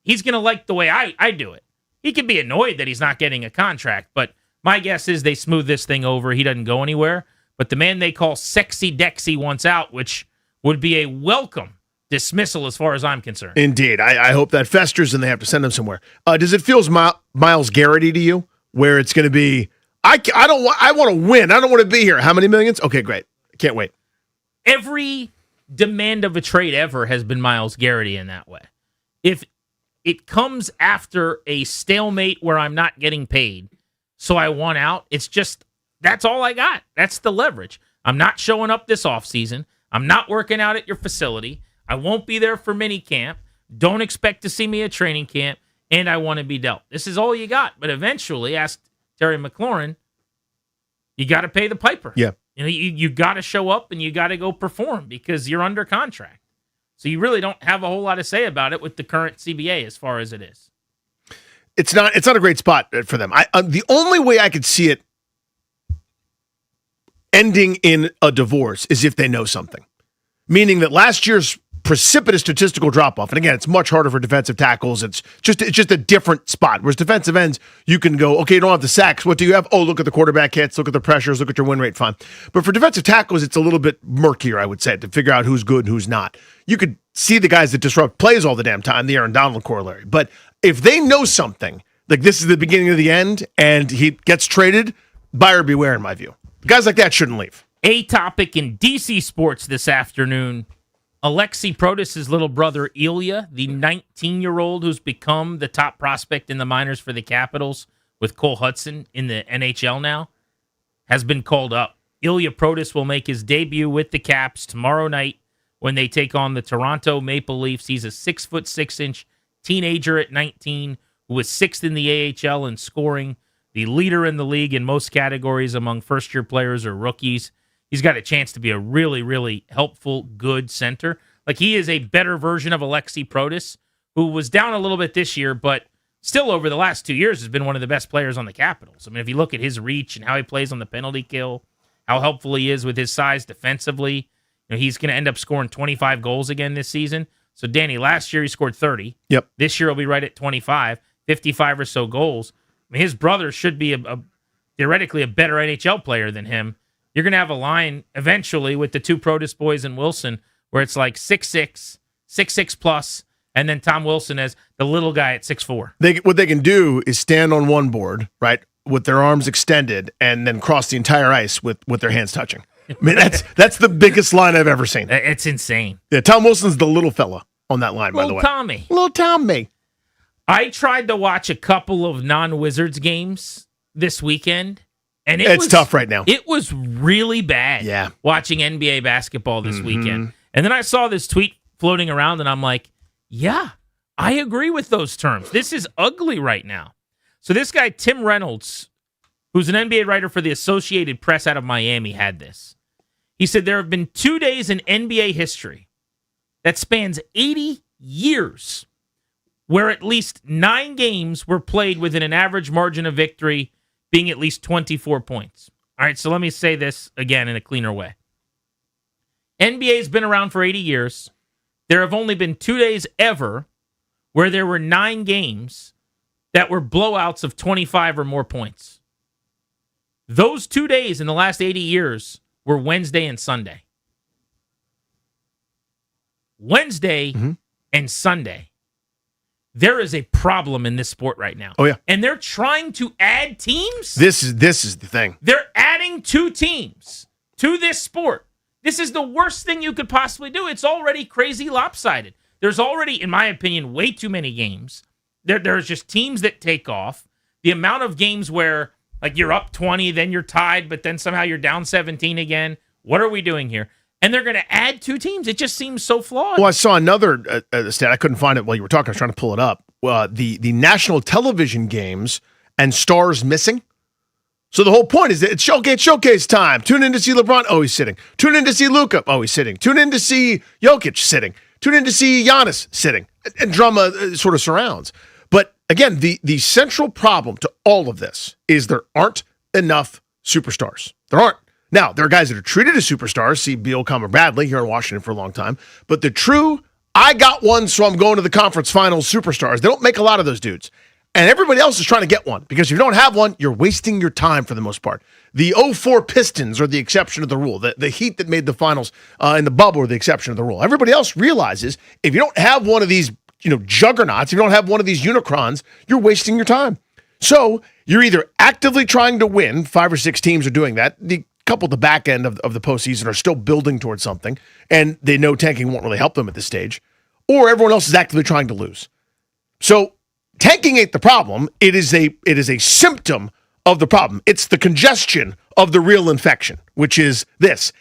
Speaker 2: He's going to like the way I do it. He can be annoyed that he's not getting a contract, but my guess is they smooth this thing over. He doesn't go anywhere. But the man they call Sexy Dexy wants out, which would be a welcome dismissal as far as I'm concerned.
Speaker 3: Indeed. I hope that festers and they have to send him somewhere. Does it feel Myles Garrett-y to you, where it's going to be, I want to win. I don't want to be here. How many millions? Okay, great. Can't wait.
Speaker 2: Every demand of a trade ever has been Myles Garrett in that way. If it comes after a stalemate where I'm not getting paid, so I want out, it's just, that's all I got. That's the leverage. I'm not showing up this offseason. I'm not working out at your facility. I won't be there for mini camp. Don't expect to see me at training camp, and I want to be dealt. This is all you got. But eventually, asked Terry McLaurin, you got to pay the piper.
Speaker 3: Yeah.
Speaker 2: You got to show up and you got to go perform because you're under contract. So you really don't have a whole lot to say about it with the current CBA as far as it is.
Speaker 3: It's not a great spot for them. The only way I could see it ending in a divorce is if they know something. Meaning that last year's precipitous statistical drop-off, and again, it's much harder for defensive tackles. It's just a different spot. Whereas defensive ends, you can go, okay, you don't have the sacks. What do you have? Oh, look at the quarterback hits, look at the pressures, look at your win rate, fine. But for defensive tackles, it's a little bit murkier, I would say, to figure out who's good and who's not. You could see the guys that disrupt plays all the damn time, the Aaron Donald corollary. But if they know something, like this is the beginning of the end, and he gets traded, buyer beware in my view. Guys like that shouldn't leave.
Speaker 2: A topic in DC sports this afternoon, Alexei Protas' little brother Ilya, the 19-year-old who's become the top prospect in the minors for the Capitals with Cole Hudson in the NHL now, has been called up. Ilya Protas will make his debut with the Caps tomorrow night when they take on the Toronto Maple Leafs. He's a 6'6" teenager at 19 who was sixth in the AHL in scoring, the leader in the league in most categories among first-year players or rookies. He's got a chance to be a really, really helpful, good center. Like, he is a better version of Alexei Protas, who was down a little bit this year, but still over the last 2 years has been one of the best players on the Capitals. I mean, if you look at his reach and how he plays on the penalty kill, how helpful he is with his size defensively, he's going to end up scoring 25 goals again this season. So, Danny, last year he scored 30.
Speaker 3: Yep.
Speaker 2: This year he'll be right at 25, 55 or so goals. I mean, his brother should be theoretically a better NHL player than him. you're going to have a line eventually with the two Protis boys and Wilson where it's like 6'6", 6'6 plus, and then Tom Wilson as the little guy at 6'4".
Speaker 3: What they can do is stand on one board, right, with their arms extended, and then cross the entire ice with their hands touching. I mean, that's the biggest line I've ever seen.
Speaker 2: It's insane.
Speaker 3: Yeah, Tom Wilson's the little fella on that line, by the way.
Speaker 2: Little
Speaker 3: Tommy.
Speaker 2: I tried to watch a couple of non-Wizards games this weekend, and
Speaker 3: it's tough right now.
Speaker 2: It was really bad watching NBA basketball this weekend. And then I saw this tweet floating around, and I'm like, yeah, I agree with those terms. This is ugly right now. So this guy, Tim Reynolds, who's an NBA writer for the Associated Press out of Miami, had this. He said there have been 2 days in NBA history that spans 80 years where at least 9 games were played within an average margin of victory being at least 24 points. All right, so let me say this again in a cleaner way. NBA's been around for 80 years. There have only been 2 days ever where there were 9 games that were blowouts of 25 or more points. Those 2 days in the last 80 years were Wednesday and Sunday. Wednesday and Sunday. There is a problem in this sport right now.
Speaker 3: Oh, yeah.
Speaker 2: And they're trying to add teams.
Speaker 3: This is the thing.
Speaker 2: They're adding 2 teams to this sport. This is the worst thing you could possibly do. It's already crazy lopsided. There's already, in my opinion, way too many games. There's just teams that take off. The amount of games where like you're up 20, then you're tied, but then somehow you're down 17 again. What are we doing here? And they're going to add 2 teams. It just seems so flawed.
Speaker 3: Well, I saw another stat. I couldn't find it while you were talking. I was trying to pull it up. The national television games and stars missing. So the whole point is that it's showcase time. Tune in to see LeBron. Oh, he's sitting. Tune in to see Luka. Oh, he's sitting. Tune in to see Jokic sitting. Tune in to see Giannis sitting. And drama sort of surrounds. But again, the central problem to all of this is there aren't enough superstars. There aren't. Now, there are guys that are treated as superstars. See Beal, Bradley here in Washington for a long time. But the true, I got one, so I'm going to the conference finals superstars, they don't make a lot of those dudes. And everybody else is trying to get one because if you don't have one, you're wasting your time for the most part. The 04 Pistons are the exception of the rule. The Heat that made the finals in the bubble are the exception of the rule. Everybody else realizes if you don't have one of these juggernauts, if you don't have one of these unicrons, you're wasting your time. So you're either actively trying to win, 5 or 6 teams are doing that. The couple at the back end of the postseason are still building towards something, and they know tanking won't really help them at this stage, or everyone else is actively trying to lose. So tanking ain't the problem. It is a symptom of the problem. It's the congestion of the real infection, which is this.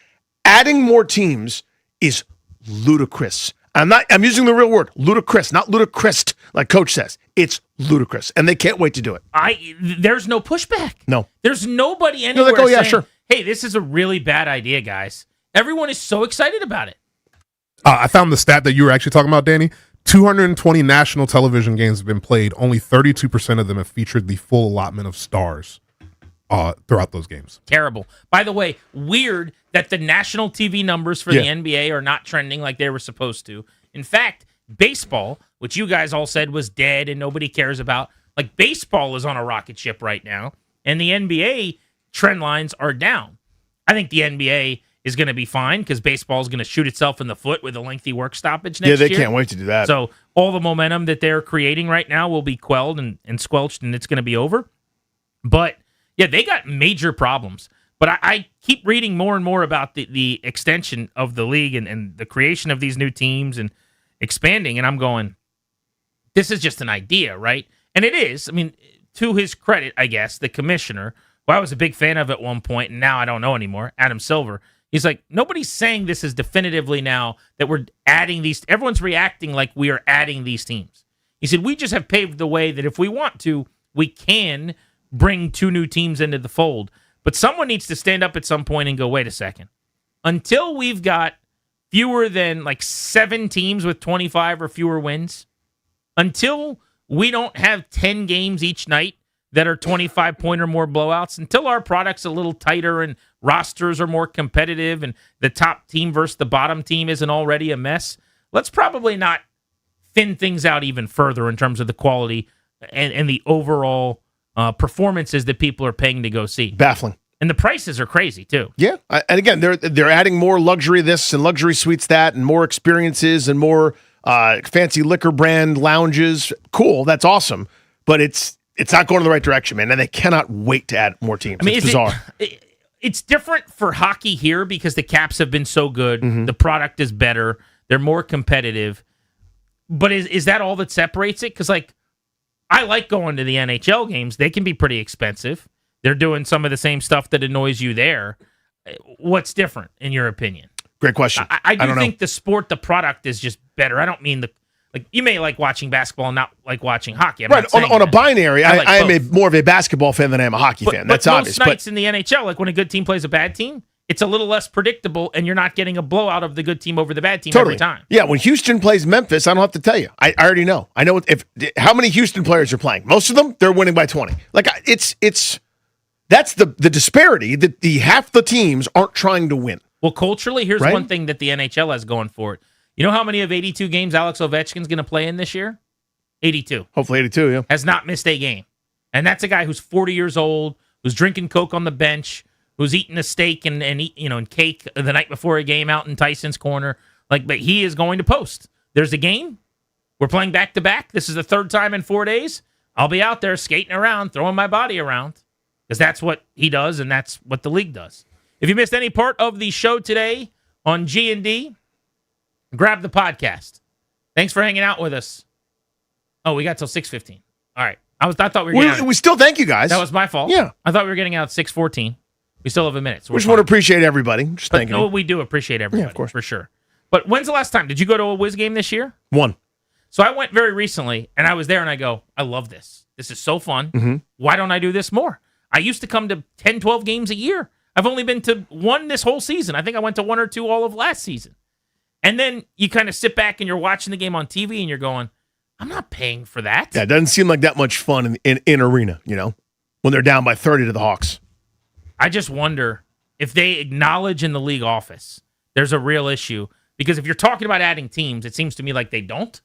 Speaker 3: Adding more teams is ludicrous. I'm using the real word, ludicrous, not ludicrous, like Coach says. It's ludicrous, and they can't wait to do it.
Speaker 2: There's no pushback.
Speaker 3: No.
Speaker 2: There's nobody anywhere
Speaker 3: like, oh, yeah,
Speaker 2: saying,
Speaker 3: sure.
Speaker 2: hey, this is a really bad idea, guys. Everyone is so excited about it.
Speaker 13: I found the stat that you were actually talking about, Danny. 220 national television games have been played. Only 32% of them have featured the full allotment of stars throughout those games.
Speaker 2: Terrible. By the way, weird that the national TV numbers for the NBA are not trending like they were supposed to. In fact, baseball, which you guys all said was dead and nobody cares about, like baseball is on a rocket ship right now, and the NBA trend lines are down. I think the NBA is going to be fine because baseball is going to shoot itself in the foot with a lengthy work stoppage next year.
Speaker 3: Yeah, they can't wait to do that.
Speaker 2: So all the momentum that they're creating right now will be quelled and squelched, and it's going to be over. But, yeah, they got major problems. But I keep reading more and more about the extension of the league and the creation of these new teams and expanding, and I'm going, this is just an idea, right? And it is. I mean, to his credit, I guess, the commissioner, who I was a big fan of at one point, and now I don't know anymore, Adam Silver, he's like, nobody's saying this is definitively now that we're adding these. Everyone's reacting like we are adding these teams. He said, we just have paved the way that if we want to, we can bring 2 new teams into the fold. But someone needs to stand up at some point and go, wait a second. Until we've got fewer than like 7 teams with 25 or fewer wins, until we don't have 10 games each night that are 25-point or more blowouts, until our product's a little tighter and rosters are more competitive and the top team versus the bottom team isn't already a mess, let's probably not thin things out even further in terms of the quality and the overall performances that people are paying to go see.
Speaker 3: Baffling.
Speaker 2: And the prices are crazy too.
Speaker 3: Yeah, and again, they're adding more luxury this and luxury suites that, and more experiences and more fancy liquor brand lounges. Cool, that's awesome, but it's not going in the right direction, man. And they cannot wait to add more teams. It's bizarre.
Speaker 2: It's different for hockey here because the caps have been so good. The product is better. They're more competitive. But is that all that separates it? Because I like going to the NHL games. They can be pretty expensive. They're doing some of the same stuff that annoys you there. What's different, in your opinion?
Speaker 3: Great question.
Speaker 2: I do think the sport, the product is just better. I don't mean you may like watching basketball and not like watching hockey. I'm not saying
Speaker 3: on a binary, I
Speaker 2: like
Speaker 3: am more of a basketball fan than I am a hockey fan. That's obvious.
Speaker 2: Most nights in the NHL, like when a good team plays a bad team, it's a little less predictable, and you're not getting a blowout of the good team over the bad team every time.
Speaker 3: Yeah, when Houston plays Memphis, I don't have to tell you. I already know. I know how many Houston players are playing. Most of them, they're winning by 20. That's the disparity that half the teams aren't trying to win.
Speaker 2: Well, culturally, here's one thing that the NHL has going for it. You know how many of 82 games Alex Ovechkin's going to play in this year? 82.
Speaker 3: Hopefully 82, yeah.
Speaker 2: Has not missed a game. And that's a guy who's 40 years old, who's drinking Coke on the bench, who's eating a steak and cake the night before a game out in Tyson's Corner. But he is going to post. There's a game. We're playing back-to-back. This is the third time in 4 days. I'll be out there skating around, throwing my body around, because that's what he does, and that's what the league does. If you missed any part of the show today on G&D, grab the podcast. Thanks for hanging out with us. Oh, we got till 6:15. All right. I thought we were getting out.
Speaker 3: We still thank you guys.
Speaker 2: That was my fault.
Speaker 3: Yeah.
Speaker 2: I thought we were getting out at 6:14. We still have a minute. So
Speaker 3: we just want to appreciate everybody. Just thank you.
Speaker 2: We do appreciate everybody.
Speaker 3: Yeah, of course.
Speaker 2: For sure. But when's the last time? Did you go to a Wiz game this year?
Speaker 3: One.
Speaker 2: So I went very recently, and I was there, and I go, I love this. This is so fun.
Speaker 3: Mm-hmm.
Speaker 2: Why don't I do this more? I used to come to 10, 12 games a year. I've only been to one this whole season. I think I went to one or two all of last season. And then you kind of sit back and you're watching the game on TV and you're going, I'm not paying for that.
Speaker 3: Yeah, it doesn't seem like that much fun in arena, when they're down by 30 to the Hawks.
Speaker 2: I just wonder if they acknowledge in the league office there's a real issue. Because if you're talking about adding teams, it seems to me like they don't.